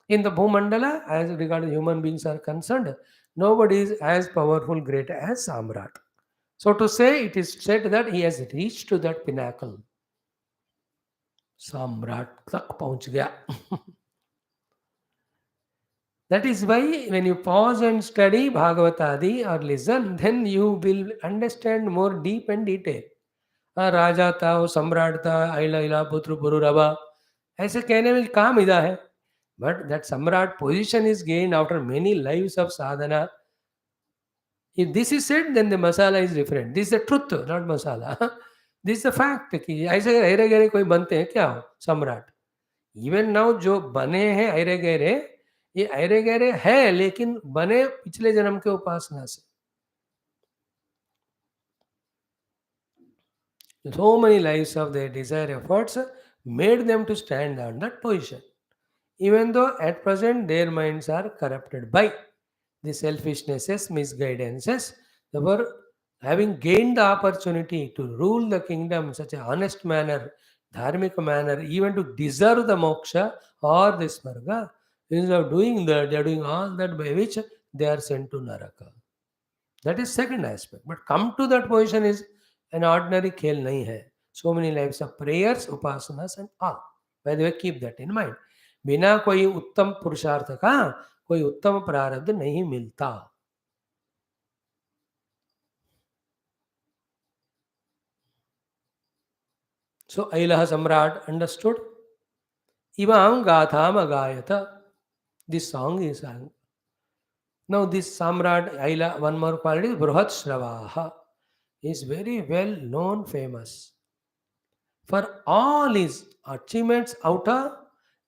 In the Bhumandala, as regards human beings are concerned, nobody is as powerful, great as Samrat. So to say, it is said that he has reached to that pinnacle. Samrat tak pahunch gaya. That is why when you pause and study Bhagavatadi or listen, then you will understand more deep and detail. राजा था, वो सम्राट था, आइला इला पुत्र पुरुरवा, ऐसे कहने में कहाँ मिला है. But that Samrat position is gained after many lives of sadhana. If this is said, then the masala is different. This is the truth, not masala. This is the fact कि ऐसे ऐरे गहरे कोई बनते हैं क्या हो सम्राट. Even now जो बने हैं ऐरे गहरे, ये ऐरे गहरे है लेकिन बने पिछले जन्म के उपासना से. So many lives of their desire efforts made them to stand on that position. even though at present their minds are corrupted by the selfishnesses, misguidances. Therefore, having gained the opportunity to rule the kingdom in such a honest manner, dharmic manner, even to deserve the moksha or the smarga, instead of doing that, they are doing all that by which they are sent to Naraka. That is second aspect. But come to that position is an ordinary khel nahi hai. So many lives of prayers, upasanas and all. By the way, keep that in mind. बिना कोई उत्तम पुरुषार्थ का कोई उत्तम प्रारब्ध नहीं मिलता. So Ailaha Samrat understood. Imam Gatham Agayata. This song is sung. Now this Samrat Aila, one more quality, Bruhat Shravaha, is very well known, famous for all his achievements outer,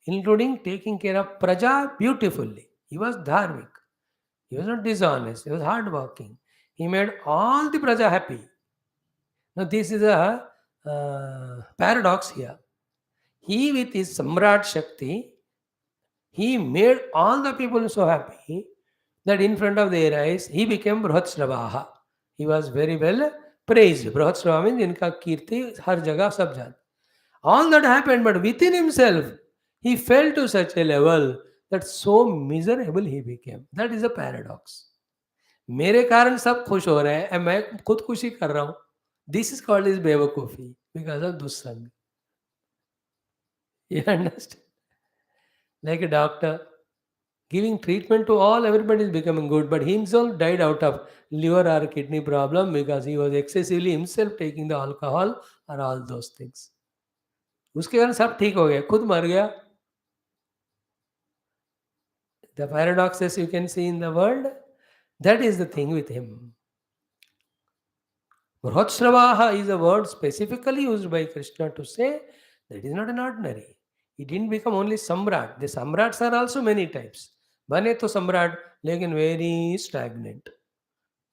including taking care of Praja beautifully. He was dharmic. He was not dishonest. He was hardworking. He made all the Praja happy. Now this is a paradox here. He with his Samrat Shakti, he made all the people so happy that in front of their eyes, he became Bruhatsravaha. He was very well praised. Bruhatsrava means inka kirti har jagah sab jaan. All that happened, but within himself, he fell to such a level that so miserable he became. That is a paradox. मेरे कारण सब खुश हो रहे हैं मैं खुद खुशी कर रहा हूँ. This is called as बेवकूफी because of दुस्संग. You understand? Like a doctor giving treatment to all, everybody is becoming good, but he himself died out of liver or kidney problem because he was excessively himself taking the alcohol or all those things. उसके कारण सब ठीक हो गया, खुद मर गया. The paradoxes you can see in the world, that is the thing with him. Bruhatsravaha is a word specifically used by Krishna to say that is not an ordinary. He didn't become only Samrat. The Samrats are also many types. बने तो सम्राट लेकिन very stagnant.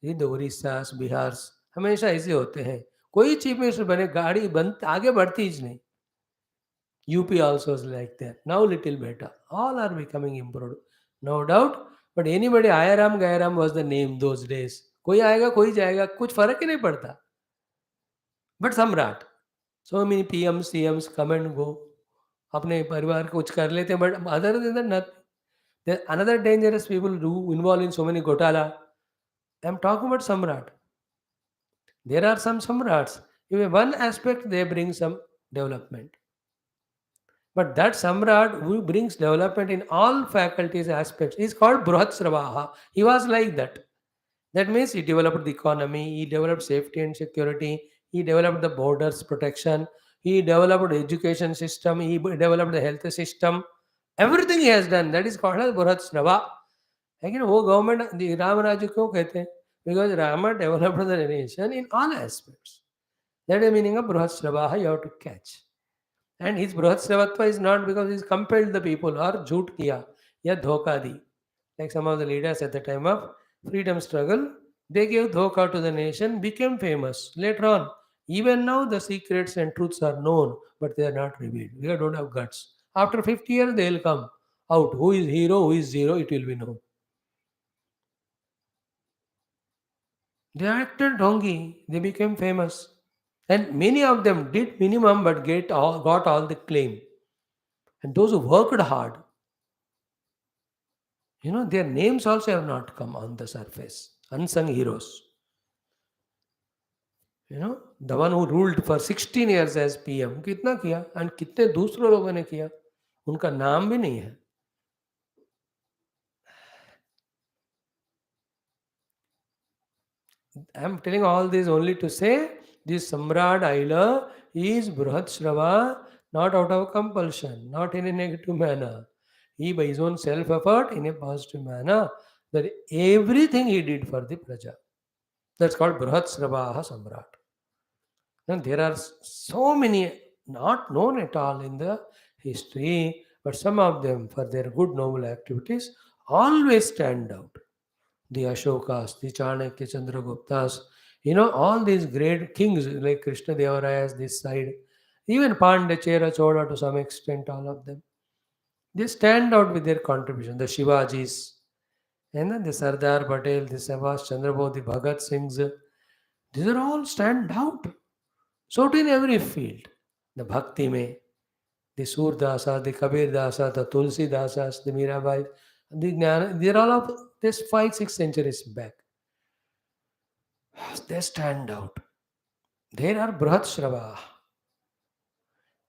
ये the उड़ीसास Bihar हमेशा ऐसे होते हैं. कोई चीफ मिनिस्टर बने गाड़ी बन आगे बढ़ती ही नहीं. UP also is like that. Now little better. All are becoming improved. No doubt. But anybody Ayaram Gairam was the name those days. कोई आएगा कोई जाएगा कुछ फर्क ही नहीं पड़ता. But सम्राट. So many PMs, CMs come and go. अपने परिवार को कुछ कर लेते हैं. But other than that nothing. There are another dangerous people who involved in so many gotala. I am talking about Samrat. There are some Samrats. In one aspect, they bring some development. But that Samrat who brings development in all faculties aspects is called Bruhatsravaha. He was like that. That means he developed the economy, he developed safety and security, he developed the borders protection, he developed education system, he developed the health system. Everything he has done. That is called as Bruhatsrava. लेकिन वो government Ram राज्य क्यों कहते हैं? Because Rama developed the nation in all aspects. That is the meaning of Bruhatsravaha you have to catch. And his Bruhatsravatva is not because he's compelled the people or jhoot kiya ya dhoka di. Like some of the leaders at the time of freedom struggle, they gave dhoka to the nation, became famous. Later on, even now the secrets and truths are known, but they are not revealed. We don't have guts. After 50 years, they will come out. Who is hero, who is zero, it will be known. They acted dongi, they became famous. And many of them did minimum but got all the claim. And those who worked hard, their names also have not come on the surface. Unsung heroes. The one who ruled for 16 years as PM, कितना किया? And कितने दूसरे लोगों ने किया? उनका नाम भी नहीं है. I am telling all this only to say this Samrat Aila is Bruhatsrava, not out of compulsion, not in a negative manner. He by his own self-effort in a positive manner, that everything he did for the Praja. That's called Bruhatsravaha Samrat. And there are so many not known at all in the history, but some of them for their good noble activities always stand out. The Ashokas, the Chanakya Chandraguptas, all these great kings like Krishna Devarayas this side, even Pandya Chera Choda to some extent, all of them. They stand out with their contribution. The Shivajis, and then the Sardar Patel, the Subhash Chandra Bose, the Bhagat Singhs, these are all stand out. So too in every field. The Bhakti mein, the Surdasa, the Kabir Dasa, the Tulsi Dasas, the Mirabai, the Jnana, they're all of this 5-6 centuries back. They stand out. There are Brahat Shrava.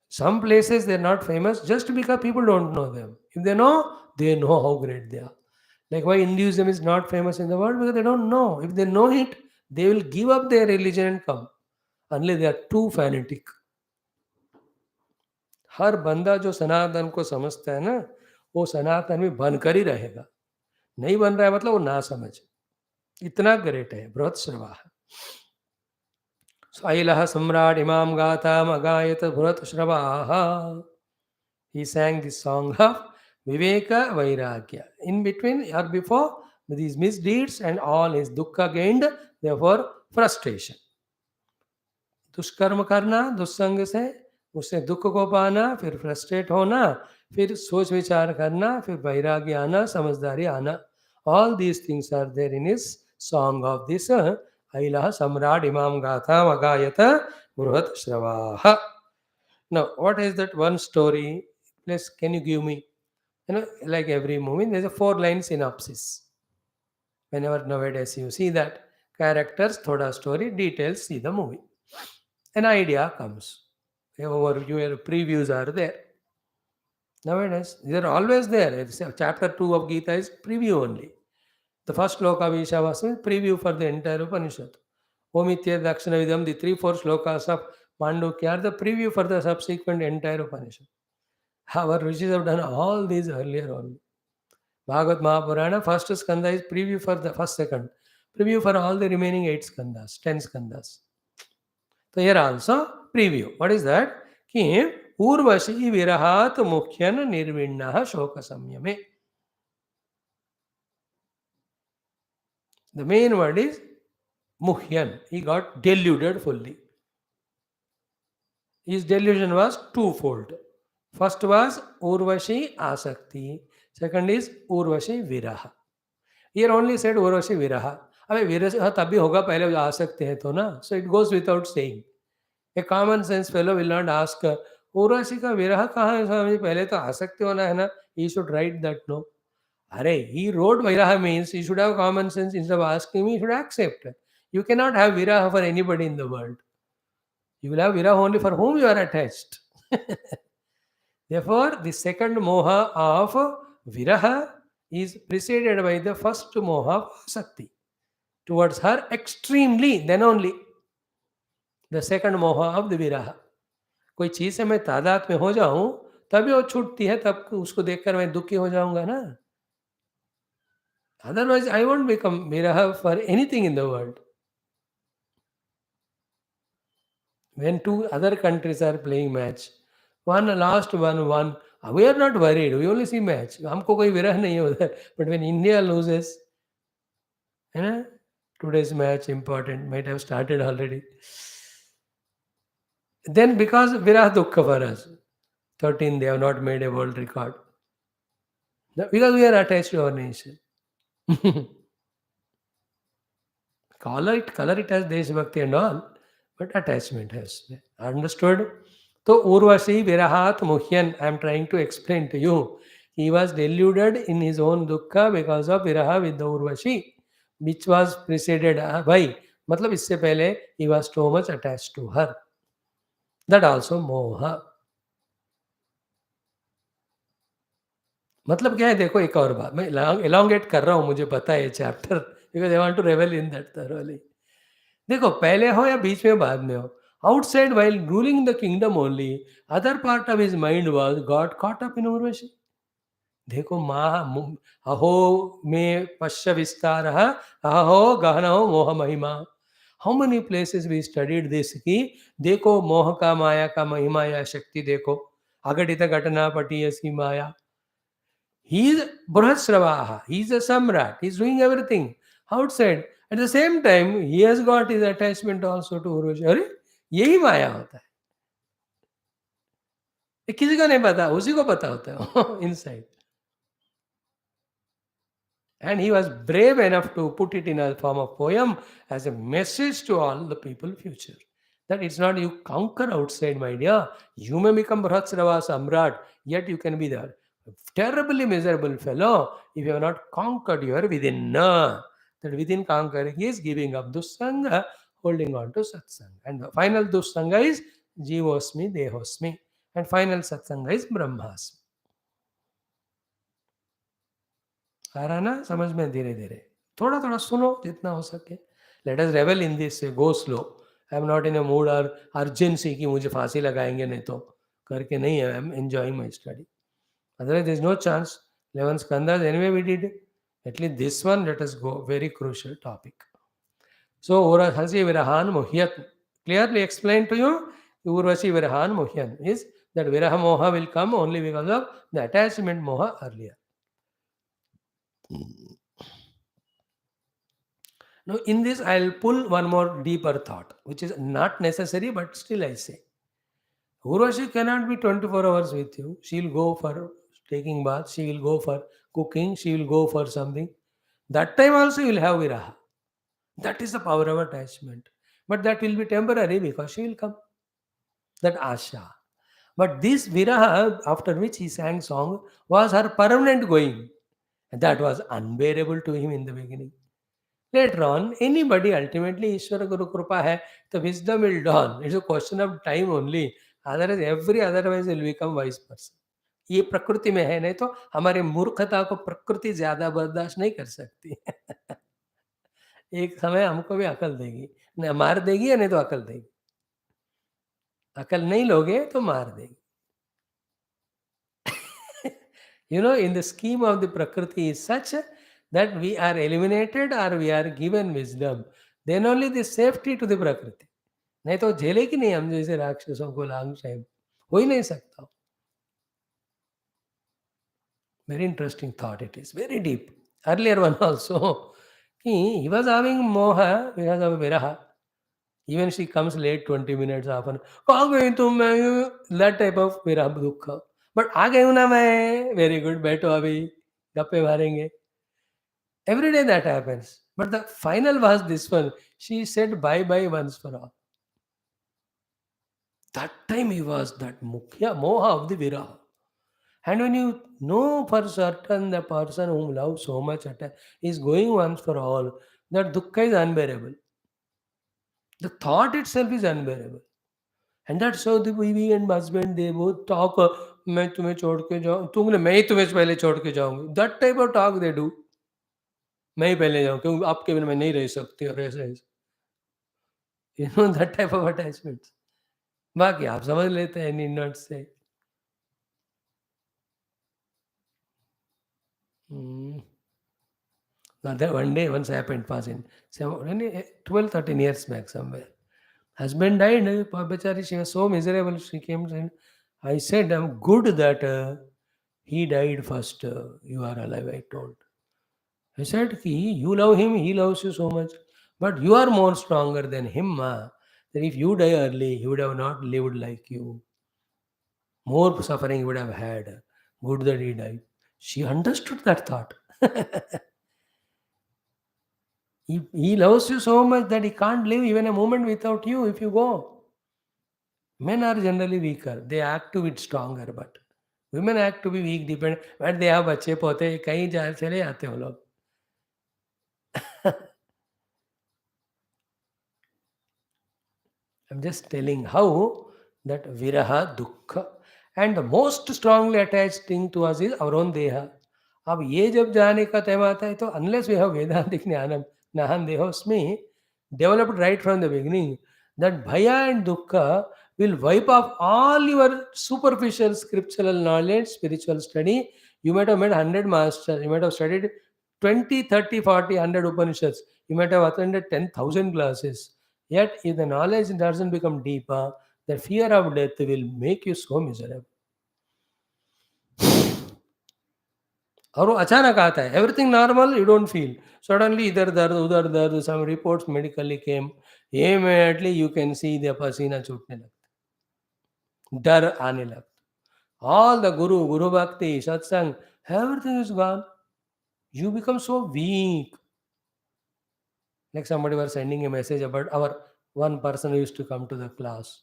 Some places they're not famous just because people don't know them. If they know how great they are. Like why Hinduism is not famous in the world? Because they don't know. If they know it, they will give up their religion and come. Unless they are too fanatic. हर बंदा जो सनातन को समझता है ना, वो सनातन में बनकर ही रहेगा. नहीं बन रहा है मतलब वो ना समझ. इतना ग्रेट है बृहत श्रवा. शैलः सम्राट इमाम गाताम अगायत बृहत श्रवाः. He sang the song of Viveka Vairagya. In between or before these misdeeds and all his dukkha gained, therefore frustration. दुष्कर्म करना दुस्संग से, उससे दुख को पाना, फिर फ्रस्ट्रेट होना, फिर सोच विचार करना, फिर वैराग्य आना, समझदारी आना. All these things are there in his song of this Ailah Samrat Imam Gatha Magayata Bruhat Shravaha. Now, what is that one story? Please, can you give me? Like every movie, there's a 4-line synopsis. Whenever nowadays you see that characters, thoda story, details, see the movie. An idea comes. Overview, previews are there. Nowadays, they're always there. Chapter 2 of Gita is preview only. The first sloka of Ishavasana is preview for the entire Upanishad. Omitya Dakshina Vidam, the 3-4 slokas of Mandukya are the preview for the subsequent entire Upanishad. Our rishis have done all these earlier only. Bhagavad Mahapurana, first skandha is preview for the first second. Preview for all the remaining 8 skandhas, 10 skandhas. So here also preview. What is that? Ki Urvashi Virahat Mukhyan Nirvinnaha Shoka Samyame. The main word is Mukhyan. He got deluded fully. His delusion was twofold. First was Urvashi Asakti. Second is Urvashi Viraha. Here only said Urvashi Viraha. अबे विरह तभी होगा पहले आ सकते हैं तो ना. So it goes without saying. A common sense fellow will not ask Urvashi का विरह कहाँ है स्वामी, पहले तो आसक्ति होना है ना. He should write that, no. Arey, he wrote Viraha means he should have common sense. Instead of asking me, he should accept. You cannot have Viraha for anybody in the world. You will have Viraha only for whom you are attached. Therefore, the second moha of Viraha is preceded by the first moha of Asakti. Towards her extremely, then only the second moha of the Viraha. कोई चीज़ से मैं तादाद में हो जाऊं तभी वो छूटती है, तब उसको देखकर मैं दुखी हो जाऊंगा ना. Otherwise, I won't become Viraha for anything in the world. When 2 other countries are playing match, one last one won, we are not worried. We only see match. हमको कोई विरह नहीं होता. But when India loses, है ना, today's match important, might have started already. Then because Virah Dukkha for us, 13 they have not made a world record. Because we are attached to our nation. color it as Deshbhakti and all, but attachment has been understood. So Urvashi Virahat Muhyan, I am trying to explain to you. He was deluded in his own dukkha because of Viraha with the Urvashi, which was preceded by, मतलब इससे पहले he was too much attached to her. That also moha. मतलब क्या है, देखो एक और बात, मैं elongate कर रहा हूँ, मुझे पता है ये chapter, because I want to revel in that thoroughly. देखो पहले हो या बीच में बाद में हो, outside while ruling the kingdom only, other part of his mind was got caught up in Urvashi. देखो अहो में पश्य विस्तार अहो गहनो मोह महिमा. How many places we studied this कि देखो मोह का माया का महिमा या शक्ति देखो, अघटित घटना पटीयसी माया. He is Brahasravaha, he is a samrat, he is doing everything outside. At the same time, he has got his attachment also to Urvashi. अरे यही माया होता है. ये किसी को नहीं पता, उसी को पता होता है inside. And he was brave enough to put it in a form of poem as a message to all the people future. That it's not you conquer outside, my dear. You may become Bhatsrava Samrat, yet you can be the terribly miserable fellow if you have not conquered your within. That within conquering is giving up Dussanga, holding on to Satsanga. And the final Dussanga is Jivosmi, Dehosmi. And final Satsanga is Brahmasmi. आ रहा ना समझ में? धीरे धीरे थोड़ा थोड़ा सुनो जितना हो सके. Let us revel in this, go slow. I am not in a mood और अर्जेंसी कि मुझे फांसी लगाएंगे नहीं तो करके नहीं है. I am enjoying my study. Otherwise there is no chance. 11 skandhas anyway we did. At least this one let us go. Very crucial topic. So Urvasi Virahan Muhyat clearly explained to you. Urvasi Virahan Muhyan is that Viraha Moha will come only because of the attachment Moha earlier. Now, in this, I'll pull one more deeper thought, which is not necessary, but still I say. Urvashi cannot be 24 hours with you. She'll go for taking bath, she will go for cooking, she will go for something. That time also you will have viraha. That is the power of attachment. But that will be temporary because she will come. That asha. But this viraha, after which he sang song, was her permanent going. And that was unbearable to him in the beginning. Later on, anybody ultimately Ishwara Guru Krupa hai, the wisdom will dawn. It's a question of time only. Otherwise, every otherwise will become wise person. ये प्रकृति में है, नहीं तो हमारे मूर्खता को प्रकृति ज्यादा बर्दाश्त नहीं कर सकती. एक समय हमको भी अकल देगी, न मार देगी या नहीं तो अकल देगी. अकल नहीं लोगे तो मार देगी. In the scheme of the Prakriti is such that we are eliminated or we are given wisdom. Then only the safety to the Prakriti. नहीं तो झेलेगी नहीं हम जैसे राक्षसों को लॉन्ग टाइम. हो ही नहीं सकता. Very interesting thought it is. Very deep. Earlier one also. He was having moha because of viraha. Even she comes late 20 minutes often. कहाँ गई तुम? मैं that type of विरह दुख. But आ गई हूँ ना मैं. Very good. बैठो अभी गप्पे मारेंगे. Every day that happens. But the final was this one. She said bye bye once for all. That time he was that mukhya moha of the viraha. And when you know for certain the person whom love so much is going once for all, that dukkha is unbearable. The thought itself is unbearable. And that's how the BB and husband, they both talk, मैं तुम्हें छोड़ के जाऊँ, तुमने मैं ही तुम्हें पहले छोड़ के जाऊँगी. That type of talk they do. मैं ही पहले जाऊँ क्योंकि आपके बिना मैं नहीं रह सकती और ऐसे. That type of attachment. बाकी आप समझ लेते हैं, need not say. Now that one day once happened, was in 12, 13 years back somewhere. Husband died, poor bechari, she was so miserable, she came and I said, I'm good that he died first, you are alive, I told. I said, you love him, he loves you so much, but you are more stronger than him, ma. That if you die early, he would have not lived like you. More suffering he would have had. Good that he died. She understood that thought. He loves you so much that he can't live even a moment without you if you go. Men are generally weaker. They act to be stronger, but women act to be weak, dependent. But they have बच्चे पोते कहीं जा चले जाते हो लोग. I'm just telling how that viraha, dukkha, and the most strongly attached thing to us is our own deha. अब ये जब जाने का टाइम आता है तो unless we have Vedantic ज्ञानम नाहम देहोस्मि developed right from the beginning, that bhaya and dukkha will wipe off all your superficial scriptural knowledge, spiritual study. You might have made 100 masters, you might have studied 20, 30, 40, 100 Upanishads, you might have attended 10,000 classes. Yet, if the knowledge doesn't become deeper, the fear of death will make you so miserable. और वो अचानक आता है. Everything normal, you don't feel. Suddenly, इधर दर्द, उधर दर्द, some reports medically came. Immediately, you can see the पसीना छूटने लगता. डर आने लगता. All the Guru Bhakti, Satsang, everything is gone. You become so weak. Like somebody was sending a message about our one person who used to come to the class.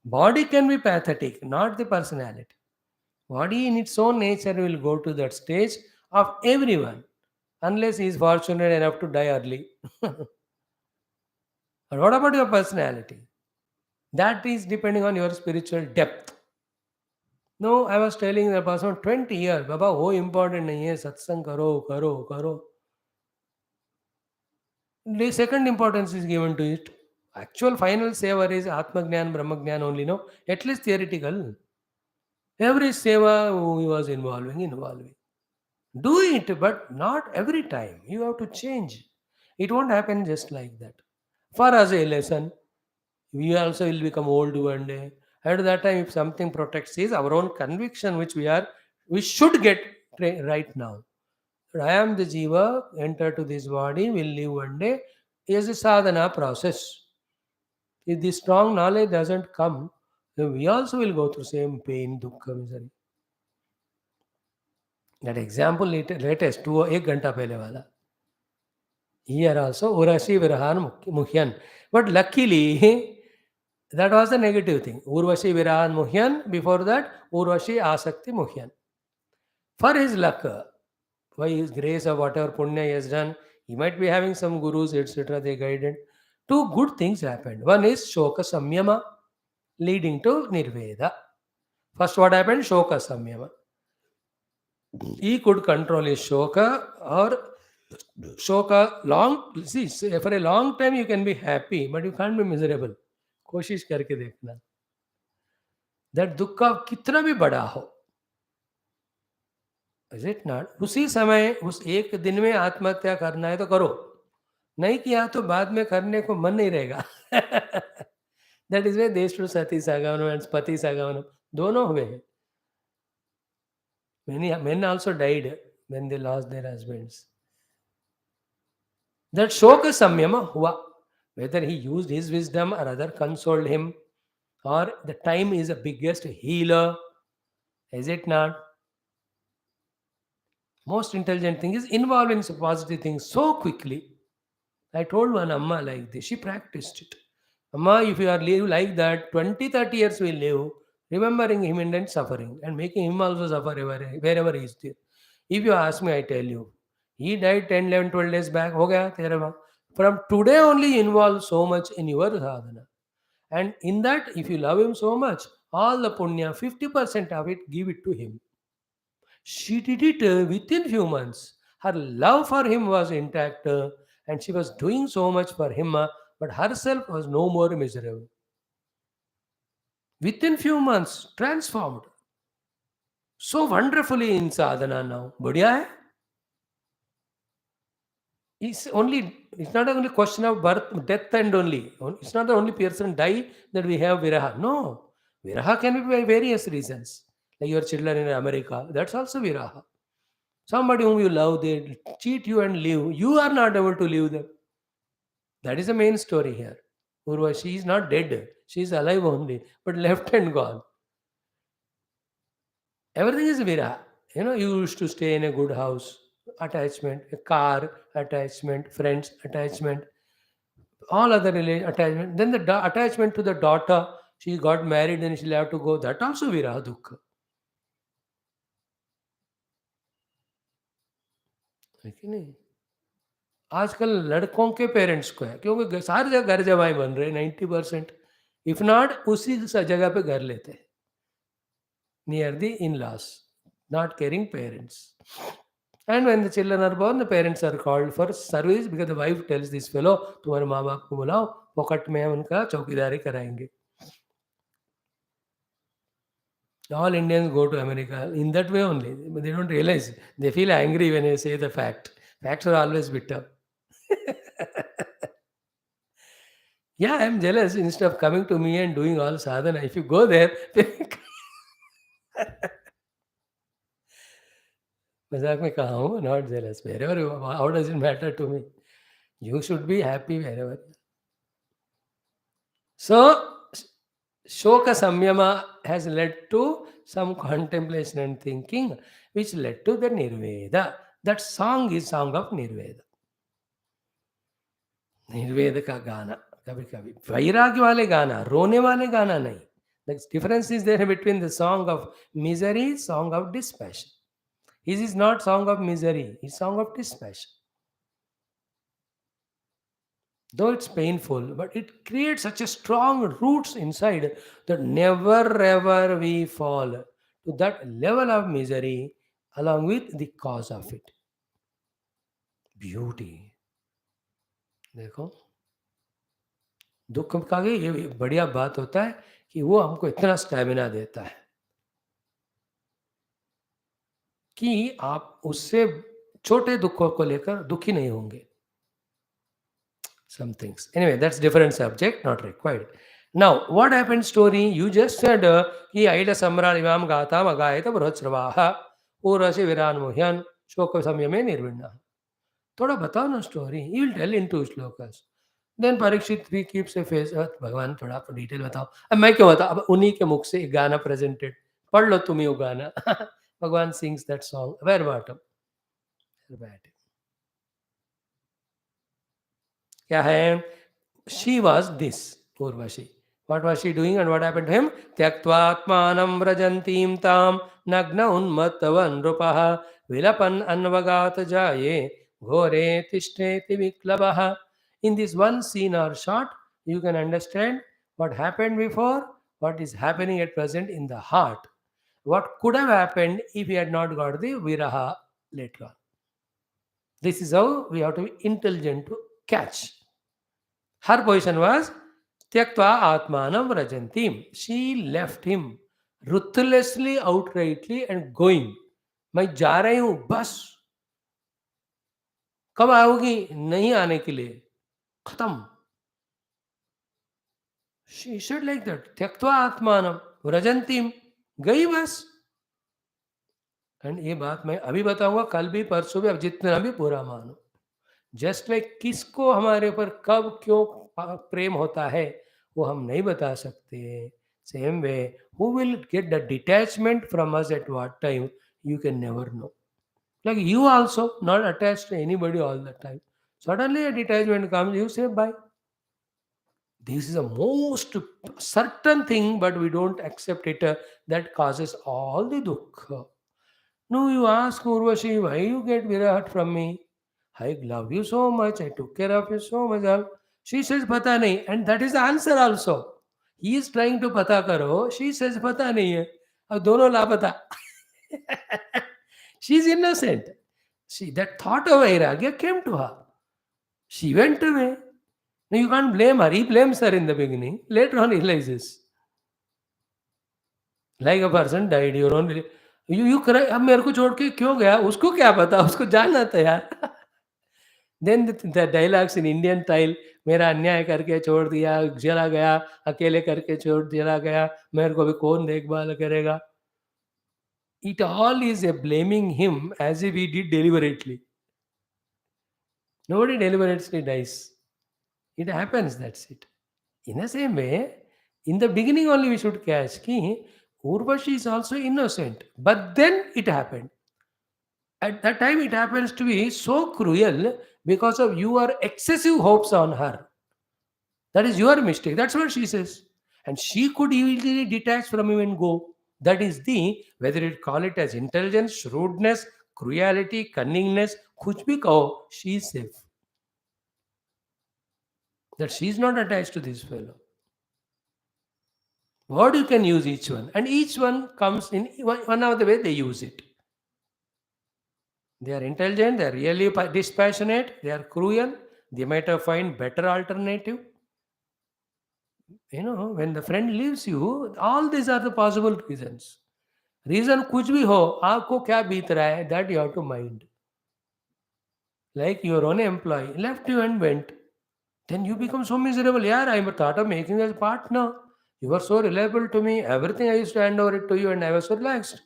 Body can be pathetic, not the personality. Body in its own nature will go to that stage of everyone, unless he is fortunate enough to die early. But what about your personality? That is depending on your spiritual depth. No, I was telling the person 20 years, Baba, oh important nahi hai, satsang karo. The second importance is given to it. Actual final saver is Atma Gnan, Brahma Gnan only, no? At least theoretical. Every seva who he was involving. Do it, but not every time. You have to change. It won't happen just like that. For us, a lesson, we also will become old one day. At that time, if something protects is our own conviction, which we should get right now. I am the jiva, enter to this body, will live one day, is a sadhana process. If the strong knowledge doesn't come, then we also will go through same pain, dukkha, misery. That example latest, 1 घंटा पहले वाला. Here also, Urashi Virahan Muhyan. But luckily, that was the negative thing. Urvashi Virahan Muhyan. Before that, Urvashi Asakti Muhyan. For his luck, by his grace or whatever punya he has done, he might be having some gurus, etc. They guided. Two good things happened. One is Shoka Samyama, leading to Nirveda. First, what happened? Shoka Samyama. He could control his Shoka or Shoka long. See, for a long time you can be happy, but you can't be miserable. कोशिश करके देखना. That दुख कितना भी बड़ा हो, is it not? उसी समय उस एक दिन में आत्महत्या करना है तो करो, नहीं किया तो बाद में करने को मन नहीं रहेगा. That is why they should sati sagavanam and pati sagavanam दोनों हुए हैं. Many men also died when they lost their husbands. That shoka samyama hua, whether he used his wisdom or other consoled him, or the time is the biggest healer, is it not? Most intelligent thing is involving positive things so quickly. I told one Amma like this, she practiced it. Amma, if you are live like that, 20, 30 years will live, remembering him and then suffering, and making him also suffer wherever he is there. If you ask me, I tell you, he died 10, 11, 12 days back, ho gaya, tera wहाँ. From today only involve so much in your sadhana. And in that, if you love him so much, all the punya, 50% of it, give it to him. She did it within few months. Her love for him was intact, and she was doing so much for him, but herself was no more miserable. Within few months, transformed. So wonderfully in sadhana now. Badhiya hai? It's not only question of birth, death and only. It's not the only person die that we have viraha. No. Viraha can be by various reasons. Like your children in America, that's also viraha. Somebody whom you love, they cheat you and leave. You are not able to leave them. That is the main story here. Urva, she is not dead. She is alive only, but left and gone. Everything is viraha. You used to stay in a good house, attachment, a car, attachment, friends, attachment, all other attachment. Then the attachment to the daughter, she got married and she'll have to go. That also viraha dukkha. है कि नहीं? आजकल लड़कों के parents को है क्योंकि सारे जगह घर जमाई बन रहे 90%. इफ नॉट उसी जगह पे घर लेते हैं near the in laws, not caring parents. And when the children are born the parents are called for service because the wife tells this fellow तुम्हारे माँ बाप को बुलाओ, पॉकेट में हम उनका चौकीदारी कराएंगे. All Indians go to America in that way only. But they don't realize. They feel angry when I say the fact. Facts are always bitter. Yeah, I'm jealous. Instead of coming to me and doing all sadhana, if you go there, मजाक में कहा हूँ, not jealous. Wherever you are, how does it matter to me? You should be happy wherever. So, Shoka Samyama has led to some contemplation and thinking, which led to the Nirveda. That song is song of Nirveda. निर्वेद का गाना कभी कभी वैराग्य वाले गाना रोने वाले गाना नहीं the difference is there between the song of misery song of dispassion. His is not song of misery, it's song of dispassion. Though it's painful, but it creates such a strong roots inside that never ever we fall to that level of misery along with the cause of it. Beauty. देखो दुख का ये बढ़िया बात होता है कि वो हमको इतना स्टैमिना देता है कि आप उससे छोटे दुखों को लेकर दुखी नहीं होंगे. Some things. Anyway, that's different subject, not required. Now, what happened story? You just said कि Aida Samra Imam Gata Magayata Brahsravaha Urasi Viran Muhyan Shoka Samyame Nirvinna. थोड़ा बताओ ना story. He will tell in two श्लोkas. Then Parikshit भी keeps a face. भगवान थोड़ा आप detail बताओ. अब मैं क्यों बताऊं? अब उन्हीं के मुख से एक गाना प्रेजेंटेड. पढ़ लो तुम ही वो गाना. भगवान sings that song. Vyragyam. क्या है? She was this, Urvashi. What was she doing and what happened to him? Tyaktvatmanam vrajantim tam nagna unmatavan rupaha vilapan anvagat jaye ghore tishteti viklabaha. In this one scene or shot, you can understand what happened before, what is happening at present in the heart. What could have happened if he had not got the viraha later on. This is how we have to be intelligent to catch. Her position was Tyaktva Atmanam Rajantim. She left him ruthlessly, outrightly, and going. मैं जा रही हूं बस. कब आओगी? नहीं आने के लिए. खत्म. She said like that. Tyaktva Atmanam Rajantim. गई बस. एंड ये बात मैं अभी बताऊंगा, कल भी परसों भी, अब जितना भी पूरा मानो. जस्ट लाइक किसको हमारे ऊपर कब क्यों प्रेम होता है वो हम नहीं बता सकते. Same way who will get the detachment from us at what time you can never know. Like you also not attached to anybody all the time. Suddenly a detachment comes, you say bye. This is a most certain thing, but we don't accept it. That causes all the dukha. No, you ask Urvashi, why you get virahat from me? I love you so much. I took care of you so much. She says, pata nahi. And that is the answer also. He is trying to pata karo. She says, pata nahi hai. Ab dono lapata. She is innocent. That thought of vairagya came to her. She went away. No, you can't blame her. He blames her in the beginning. Later on, he realizes. Like a person died, your own. You cry. अब मेरे को छोड़ के क्यों गया? उसको क्या पता? उसको जानना था यार. Then the dialogues in Indian style, मेरा अन्याय करके छोड़ दिया, चला गया, अकेले करके छोड़ चला गया, मेरे को भी कौन देखभाल करेगा? It all is a blaming him as if he did deliberately. Nobody deliberately dies. It happens, that's it. In the same way, in the beginning only we should catch ki Urvashi is also innocent. But then it happened. At that time it happens to be so cruel because of your excessive hopes on her. That is your mistake. That's what she says. And she could easily detach from him and go. That is the, whether you call it as intelligence, shrewdness, cruelty, cunningness, kuch bhi kaho, she is safe. That she is not attached to this fellow. What you can use each one. And each one comes in one of the way they use it. They are intelligent, they are really dispassionate, they are cruel, they might have find better alternative. You know, when the friend leaves you, all these are the possible reasons. Reason कुछ भी हो, आपको क्या बीत रहा है, that you have to mind. Like your own employee left you and went. Then you become so miserable. Yeah, I thought of making you as a partner. You were so reliable to me. Everything I used to hand over it to you and I was so relaxed.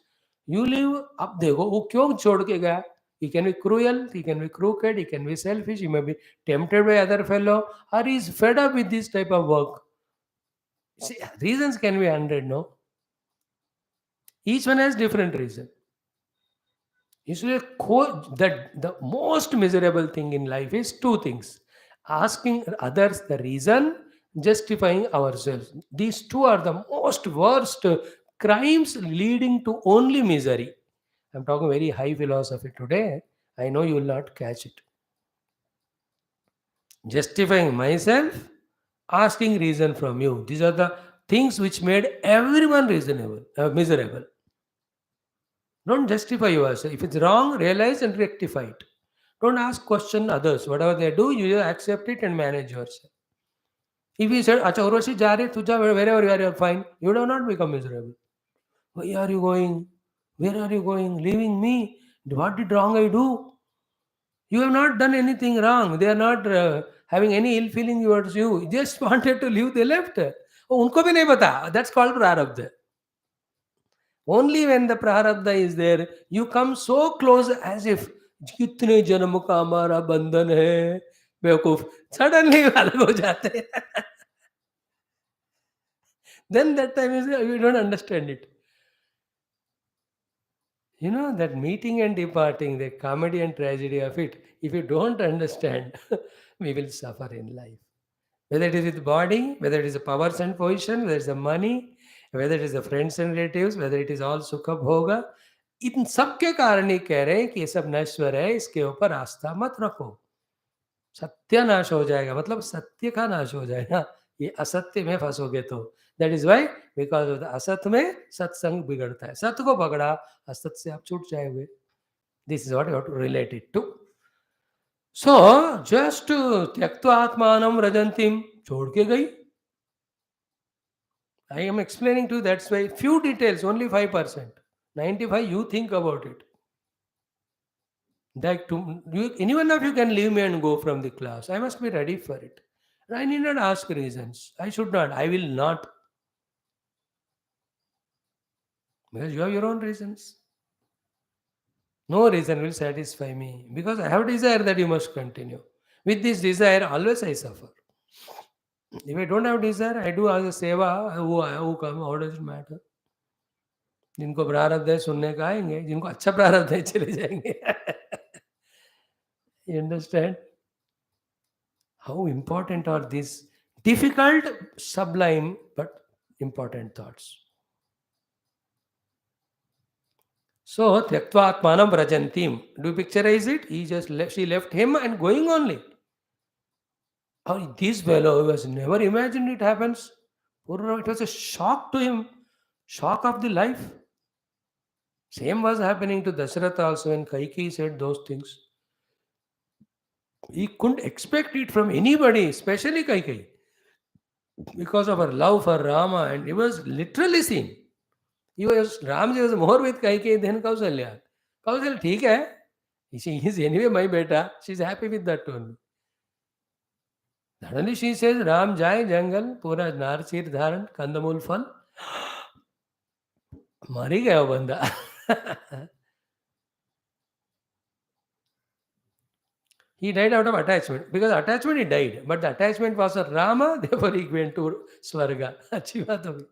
You leave, अब देखो वो क्यों छोड़ के गया? He can be cruel, he can be crooked, he can be selfish, he may be tempted by other fellow, or he is fed up with this type of work. See, reasons can be 100, no? Each one has different reason. Usually, the most miserable thing in life is two things: asking others the reason, justifying ourselves. These two are the most worst crimes leading to only misery. I'm talking very high philosophy today. I know you will not catch it. Justifying myself, asking reason from you. These are the things which made everyone reasonable, miserable. Don't justify yourself. If it's wrong, realize and rectify it. Don't ask question others. Whatever they do, you just accept it and manage yourself. If you said, Acha Urvashi, ja rahe, tu ja, wherever you are, you are fine. You do not become miserable. Why are you going? Where are you going? Leaving me? What did wrong I do? You have not done anything wrong. They are not having any ill feeling towards you. You just wanted to leave, they left. Oh, उनको भी नहीं पता. That's called प्रारब्ध. Only when the prarabdha is there, you come so close as if कितने जन्म का हमारा बंधन है बेवकूफ सडनली अलग हो जाते हैं. Then that time is you don't understand it. You know that meeting and departing, the comedy and tragedy of it. If you don't understand, we will suffer in life. Whether it is with body, whether it is a powers and position, whether it is the money, whether it is the friends and relatives, whether it is all sukha bhoga, इन सब के कारण ही कह रहे हैं कि ये सब नश्वर है, इसके ऊपर आस्था मत रखो. सत्यानाश हो जाएगा, मतलब सत्य का नाश हो जाएगा. ये असत्य में फंसोगे तो. That is why, because of the असत में सत्संग बिगड़ता है. सत्य को पकड़ा, असत से आप छूट जाओगे. This is what you have to relate it to. So just त्यक्त्वा आत्मानं रजंतीम छोड़ के गई. I am explaining to you, that's why few details, only 5%. 95 you think about it. Like any one of you can leave me and go from the class. I must be ready for it. I need not ask reasons. I should not. I will not. Because you have your own reasons. No reason will satisfy me. Because I have desire that you must continue. With this desire, always I suffer. If I don't have desire, I do as a seva. Who come? How does it matter? जिनको प्रारब्ध है सुनने का आएंगे, जिनको अच्छा प्रारब्ध है चले जाएंगे. You understand how important are these difficult, sublime, but important thoughts. So, Tyaktva Atmanam Vrajantim. Do you picturize it? She left him and going only. Oh, this fellow was never imagined it happens. Pururava, it was a shock to him. Shock of the life. Same was happening to Dasharatha also when Kaikeyi said those things. He couldn't expect it from anybody, especially Kaikeyi, because of her love for Rama, and it was literally seen. Ramji was more with Kaikeyi than Kausalya. Kausalya, ठीक है. She is anyway my beta. She is happy with that only. Suddenly she says, Ram जाए जंगल पूरा नार चीर धारण कंदमूल फल. मर ही गया वो बंदा. He died out of attachment. Because attachment he died. But the attachment was for Rama, therefore he went to Swarga. अच्छी बात होगी.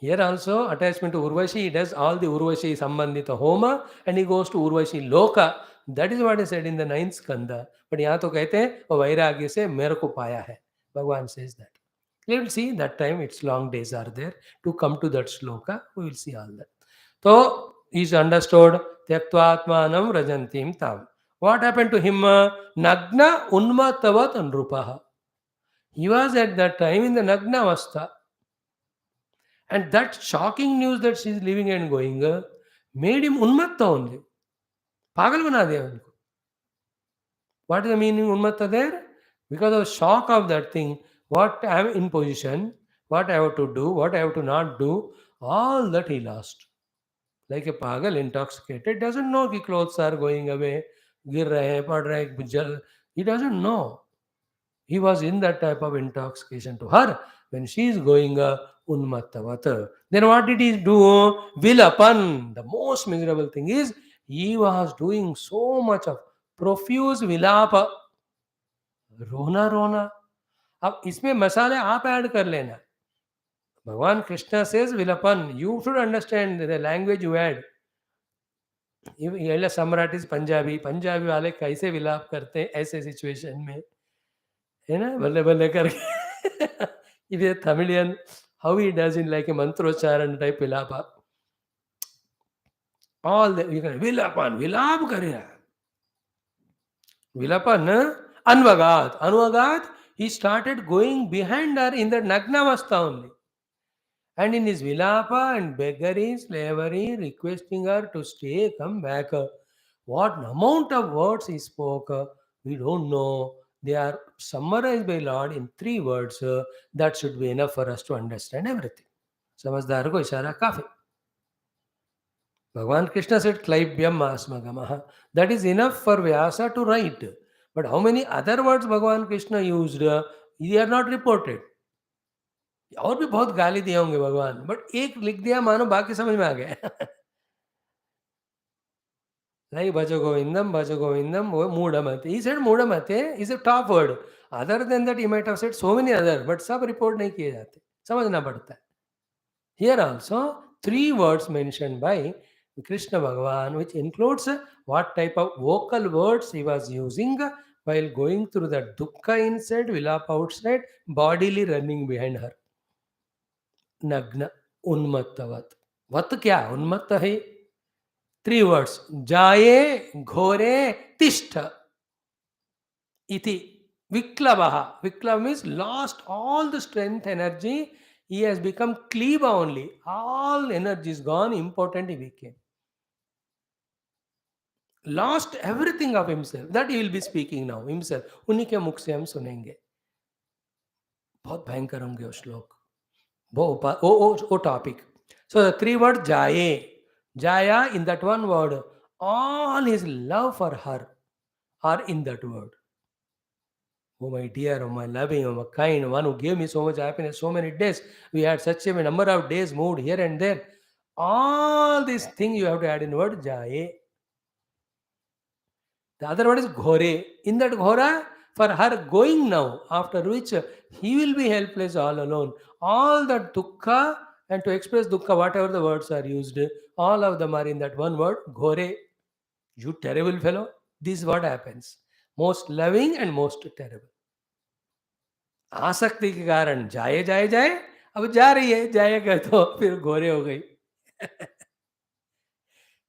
Here also attachment to Urvashi, he does all the Urvashi Sambandhita Homa and he goes to Urvashi Loka. That is what is said in the 9th skandha. But यहाँ तो कहते हैं वो वैराग्य से मेरे को पाया है. Bhagavan says that. We will see that time its long days are there to come to that sloka. We will see all that. So is understood Tyaktva Atmanam Rajantim Tam. What happened to him? Nagna Unmatavat Nrupaha. He was at that time in the Nagna Avastha. And that shocking news that she is leaving and going made him unmatta only. Pagal bana diya unko. What is the meaning unmatta there? Because of the shock of that thing, what I am in position, what I have to do, what I have to not do, all that he lost. Like a pagal intoxicated, doesn't know कि clothes are going away, गिर रहे हैं, पड़ रहे हैं, जल. He doesn't know. He was in that type of intoxication to her. When she is going unmattavat. Then what did he do? Vilapan. The most miserable thing is he was doing so much of profuse vilapa. रोना रोना. अब इसमें मसाले आप add कर लेना. Bhagavan Krishna says Vilapan. You should understand the language you had. ये सम्राट इज पंजाबी, पंजाबी वाले कैसे विलाप करते हैं ऐसे सिचुएशन में, है ना, बल्ले बल्ले करके. If a Tamilian, how he does in like a mantrocharan type vilapa. All the you can vilapan, vilap kare. Vilapan, Anvagat. Anvagat, he started going behind her in the Nagnavastha only. And in his vilapa and beggary, slavery, requesting her to stay, come back. What amount of words he spoke, we don't know. They are summarized by Lord in 3 words. That should be enough for us to understand everything. समझदार को इशारा काफी. Bhagavan Krishna said, Klaibyam Asmagamaha. That is enough for Vyasa to write. But how many other words Bhagavan Krishna used, they are not reported. और भी बहुत गाली दिए होंगे भगवान, बट एक लिख दिया मानो बाकी समझ में आ गया. Like Bhaja Govindam, Moodamate. He said Moodamate is a top word. Other than that, he might have said so many other, but sab report nahi kiye jate. समझना पड़ता है. Here also, 3 words mentioned by Krishna Bhagavan, which includes what type of vocal words he was using while going through the dukkha inside, vilapa outside, bodily running behind her. Nagna, unmattavat. Vat kya? Unmatta hai. 3 words. Jaye, ghore, tishtha. Iti. Viklavaha. Viklava means lost all the strength, energy. He has become Kleba only. All energy is gone. Important he became. Lost everything of himself. That he will be speaking now. Himself. उन्हीं के मुख से हम सुनेंगे. बहुत भयंकर होंगे वो श्लोक. वो topic. So the 3 words jaye. Jaya, in that one word, all his love for her are in that word. Oh my dear, oh my loving, oh my kind, one who gave me so much happiness, so many days. We had such a number of days moved here and there. All these things you have to add in word jaye. The other word is ghore. In that ghora, for her going now, after which he will be helpless all alone. All that dukkha, and to express dukkha, whatever the words are used, all of them are in that one word, ghore. You terrible fellow. This is what happens. Most loving and most terrible. आसक्ति के कारण जाए जाए जाए, अब जा रही है, जाएगा तो फिर घोरे हो गई.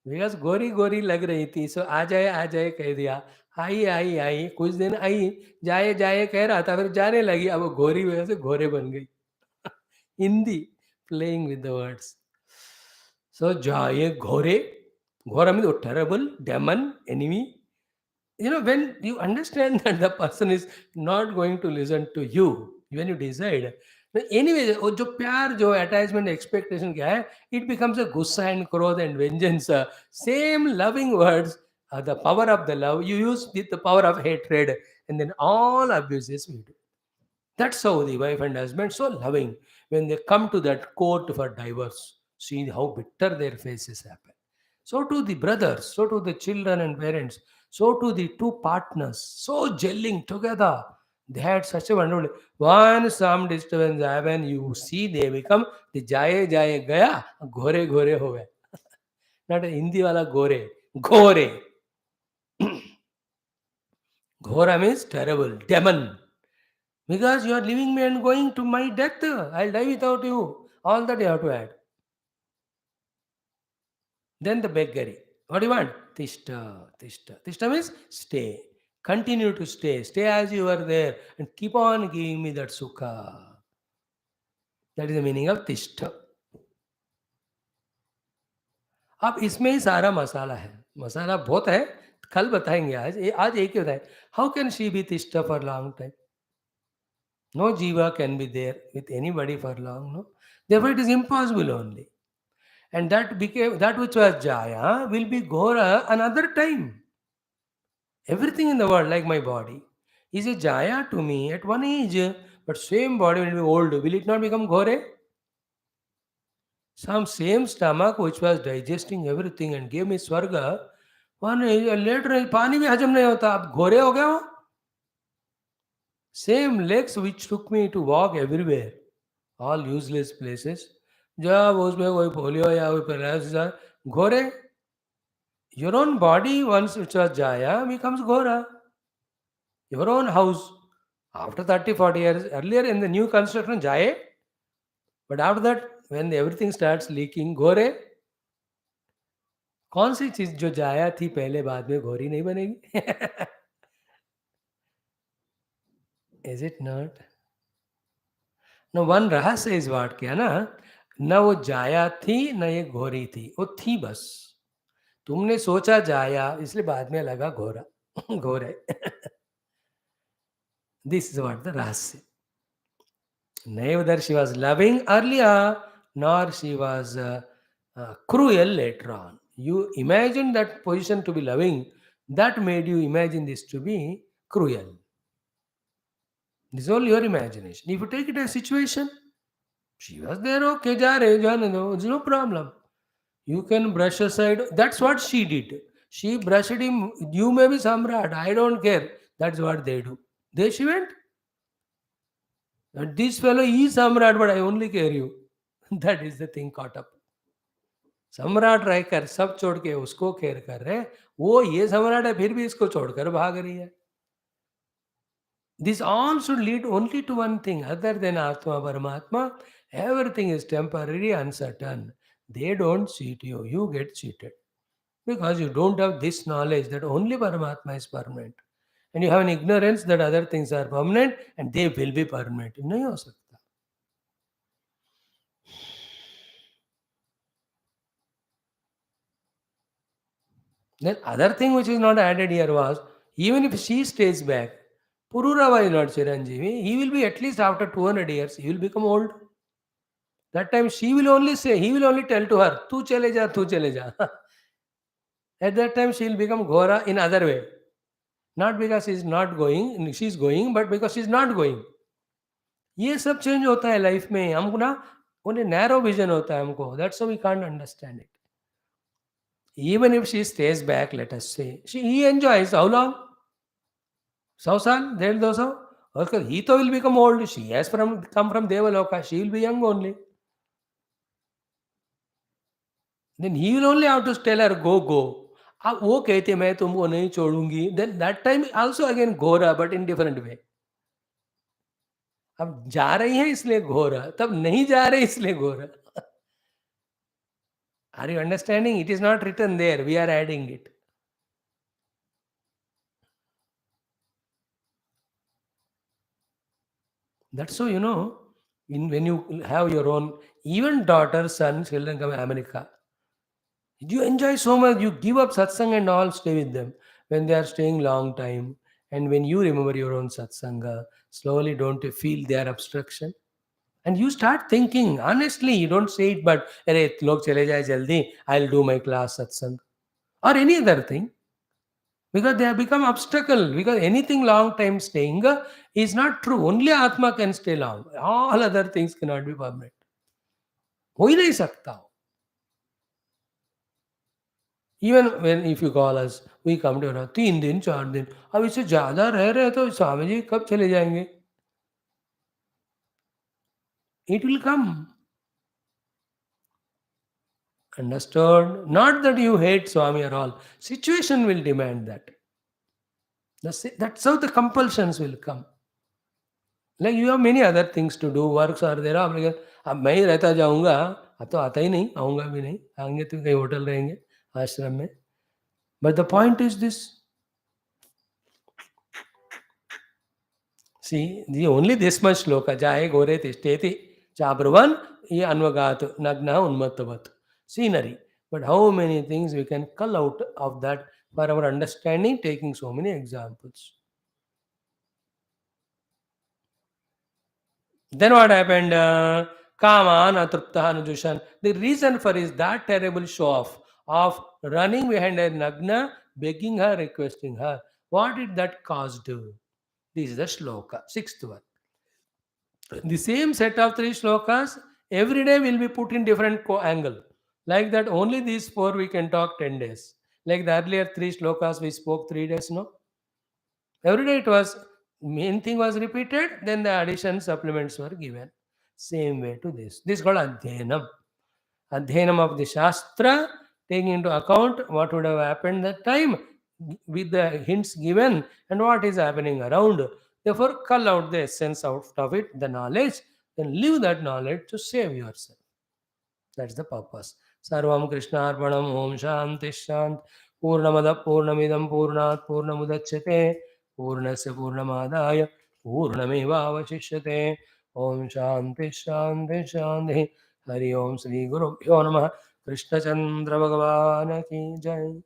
बिकॉज गोरी गोरी लग रही थी, सो आ जाए कह दिया. आई आई आई, कुछ दिन आई, जाए जाए कह रहा था, फिर जाने लगी, अब घोरी वजह से घोरे बन गई. Hindi playing with the words. So jaye ghore. Ghora means a terrible demon, enemy. You know, when you understand that the person is not going to listen to you, when you decide, anyway, वो जो प्यार, जो attachment, expectation क्या है, it becomes a gussa and क्रोध and vengeance. Same loving words, the power of the love, you use with the power of hatred, and then all abuses we do. That's how the wife and husband so loving. When they come to that court for divorce, see how bitter their faces happen. So to the brothers, so to the children and parents, so to the 2 partners, so gelling together. They had such a wonderful. Once some disturbance happen, you see they become the jaye jaye gaya, ghore ghore ho gaya. Not a Hindi wala gore, ghore. Ghora means terrible, demon. Because you are leaving me and going to my death. I'll die without you. All that you have to add. Then the beggary. What do you want? Tishta, tishta. Tishta means stay. Continue to stay. Stay as you are there and keep on giving me that sukha. That is the meaning of tishta. अब इसमें ही सारा मसाला है. मसाला बहुत है, कल बताएंगे. आज एक ही बताएं. How can she be tishta for long time? No jiva can be there with anybody for long, no? Therefore, it is impossible only. And that became that which was Jaya will be Ghora another time. Everything in the world, like my body, is a Jaya to me at one age, but same body will be old. Will it not become Ghore? Some same stomach which was digesting everything and gave me Swarga, one later पानी भी हजम नहीं होता, अब घोरे हो गया हो. Same legs which took me to walk everywhere. All useless places. जब उसमें कोई पोलियो या कोई पैरालिसिस, घोरे, your own body once which was Jaya becomes Ghora. Your own house. After 30, 40 years, earlier in the new construction, Jaya. But after that, when everything starts leaking, Ghore, कौन सी चीज जो जाया थी पहले बाद में घोरी नहीं बनेगी? Is it not? No, one रहस्य इस बात क्या ना, न वो जाया थी न ये घोरी थी, वो थी बस. तुमने सोचा जाया इसलिए बाद में लगा घोरा. घोरे. This is what the rahasya. Neither she was loving earlier, nor she was cruel later on. You imagine that position to be loving, that made you imagine this to be cruel. This is all your imagination. If you take it as situation, she was there, okay, no, it's no problem. You can brush aside. That's what she did. She brushed him. You may be Samrat. I don't care. That's what they do. There she went. And this fellow is Samrat, but I only care you. That is the thing caught up. सम्राट रहकर सब छोड़ के उसको care कर रहे, वो ये सम्राट है फिर भी इसको छोड़कर भाग रही है. This all should lead only to one thing other than Atma Paramatma. Everything is temporary, uncertain. They don't cheat you, you get cheated. Because you don't have this knowledge that only Paramatma is permanent. And you have an ignorance that other things are permanent and they will be permanent. नहीं हो सकता. Then other thing which is not added here was, even if she stays back, Pururava is not Chiranjeevi, he will be at least after 200 years, he will become old. That time she will only say, he will only tell to her, tu chale ja, tu chale ja. At that time she will become Ghora in other way. Not because she is not going, she is going, but because she is not going. ये सब change होता है life में, हमको ना उन्हें narrow vision होता है हमको. That's why we can't understand it. Even if she stays back, let us say, he enjoys how long? 100 साल, 150, 200. Okay, he to will become old. She has come from Devaloka. She will be young only. Then he will only have to tell her, go, go. अब वो कहते मैं तुमको नहीं छोड़ूंगी. Then that time also again घोरा, but in different way. अब जा रही है इसलिए घोरा, तब नहीं जा रहे इसलिए घोरा. Are you understanding? It is not written there. We are adding it. That's so, when you have your own, even daughter, son, children come to America, you enjoy so much, you give up satsang and all, stay with them. When they are staying long time, and when you remember your own satsanga, slowly don't you feel their obstruction? And you start thinking, honestly, you don't say it, but, "Arey, log chale jaye jaldi, I'll do my class satsang." Or any other thing. Because they have become obstacle. Because anything long time staying is not true. Only Atma can stay long. All other things cannot be permanent. हो ही नहीं सकता. Even when if you call us, we come to 3 दिन 4 दिन, अब इससे ज्यादा रह रहे तो स्वामी जी कब चले जाएंगे? It will come. Understood? Not that you hate Swami or all. Situation will demand that. That's how the compulsions will come. Like you have many other things to do, works are there. अब मैं ही रहता जाऊंगा, अब तो आता ही नहीं, आऊंगा भी नहीं, आएंगे तो कहीं होटल रहेंगे, आश्रम में. But the point is this. See, only this much shloka, jaye gore tishteti chabruvan ye anvagat nagna unmatavat. Scenery. But how many things we can cull out of that for our understanding, taking so many examples. Then what happened? Kaman atruptahan Dushan. The reason for is that terrible show off of running behind a Nagna, begging her, requesting her. What did that cause do? This is the shloka, sixth one. The same set of 3 shlokas every day will be put in different angle. Like that, only these 4 we can talk 10 days. Like the earlier 3 shlokas we spoke 3 days, no? Every day it was, main thing was repeated, then the addition supplements were given. Same way to this. This is called Adhyanam. Adhyanam of the Shastra, taking into account what would have happened that time with the hints given and what is happening around. Therefore, cull out the essence out of it, the knowledge, then live that knowledge to save yourself. That's the purpose. Sarvam Krishna Arpanam Om Shanti Shant Purnamada Purnamidam Purnat Purnamudachyate Purnasya Purnamadaya Purnameva Avashishyate Om Shanti Shanti Shanti Hari Om Sri Guru Bhyo Namaha Krishna चंद्र भगवान की जय.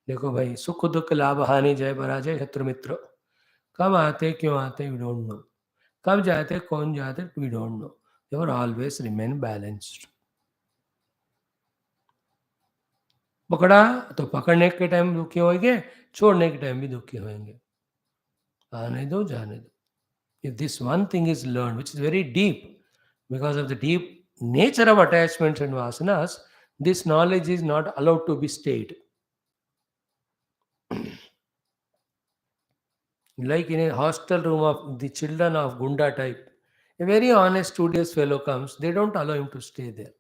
देखो भाई, सुख दुख लाभ हानि जय पराजय शत्रु मित्र कब आते क्यों आते वी डोंट नो, कब जाते कौन जाते we don't know. They're always remain balanced. पकड़ा तो पकड़ने के टाइम दुखी होंगे, छोड़ने के टाइम भी दुखी होंगे. आने दो जाने दो. If this one thing is learned, which is very deep, because of the deep nature of attachments and vasanas, this knowledge is not allowed to be stayed. Like in a hostel room of the children of Gunda type, a very honest, studious fellow comes, they don't allow him to stay there.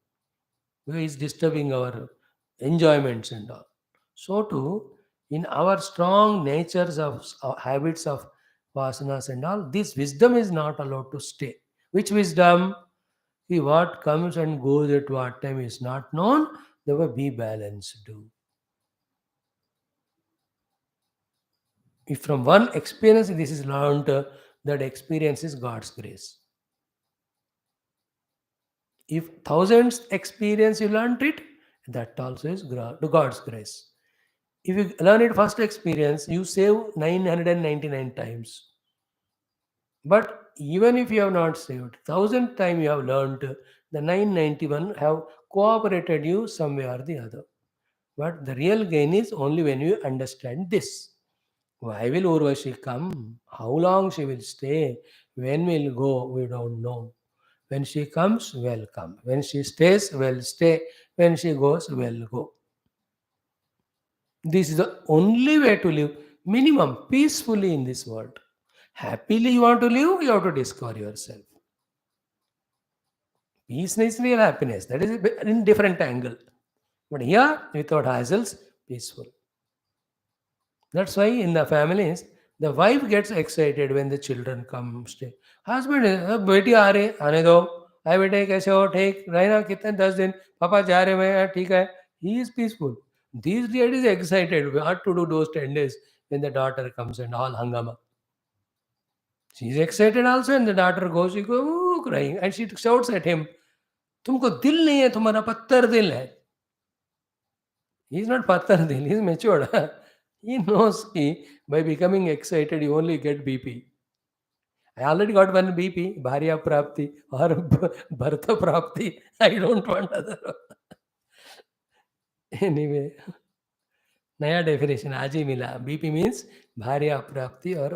Because he's disturbing our enjoyments and all. So too, in our strong natures of habits of vasanas and all, this wisdom is not allowed to stay. Which wisdom? See, what comes and goes at what time is not known, therefore be balanced. If from one experience this is learned, that experience is God's grace. If thousands experience you learned it, that also is God's grace. If you learn it first experience, you save 999 times. But even if you have not saved, 1000 time you have learned, the 991 have cooperated you some way or the other. But the real gain is only when you understand this. Why will Urvashi come? How long she will stay? When will go? We don't know. When she comes, welcome. When she stays, well stay. When she goes, well go. This is the only way to live minimum peacefully in this world. Happily you want to live, you have to discover yourself. Peace is real happiness. That is in different angle. But here, without hassles, peaceful. That's why in the families, the wife gets excited when the children come stay. Husband, बेटी आ रहे आने दो. आए बेटे कैसे हो? ठीक रहना कितने 10 दिन. पापा जा रहे मैं ठीक है. He is peaceful. These days is excited. What to do those 10 days when the daughter comes and all hangama. She is excited also and the daughter goes, she goes "Ooh," crying and she shouts at him, तुमको दिल नहीं है, तुम्हारा पत्थर दिल है. He is not pattar dil, he is matured. He knows कि by becoming excited you only get BP. I already got one BP, Bharya Prapti or Bharta Prapti. I don't want other. Anyway, नया definition आज ही मिला. BP means Bharya Prapti or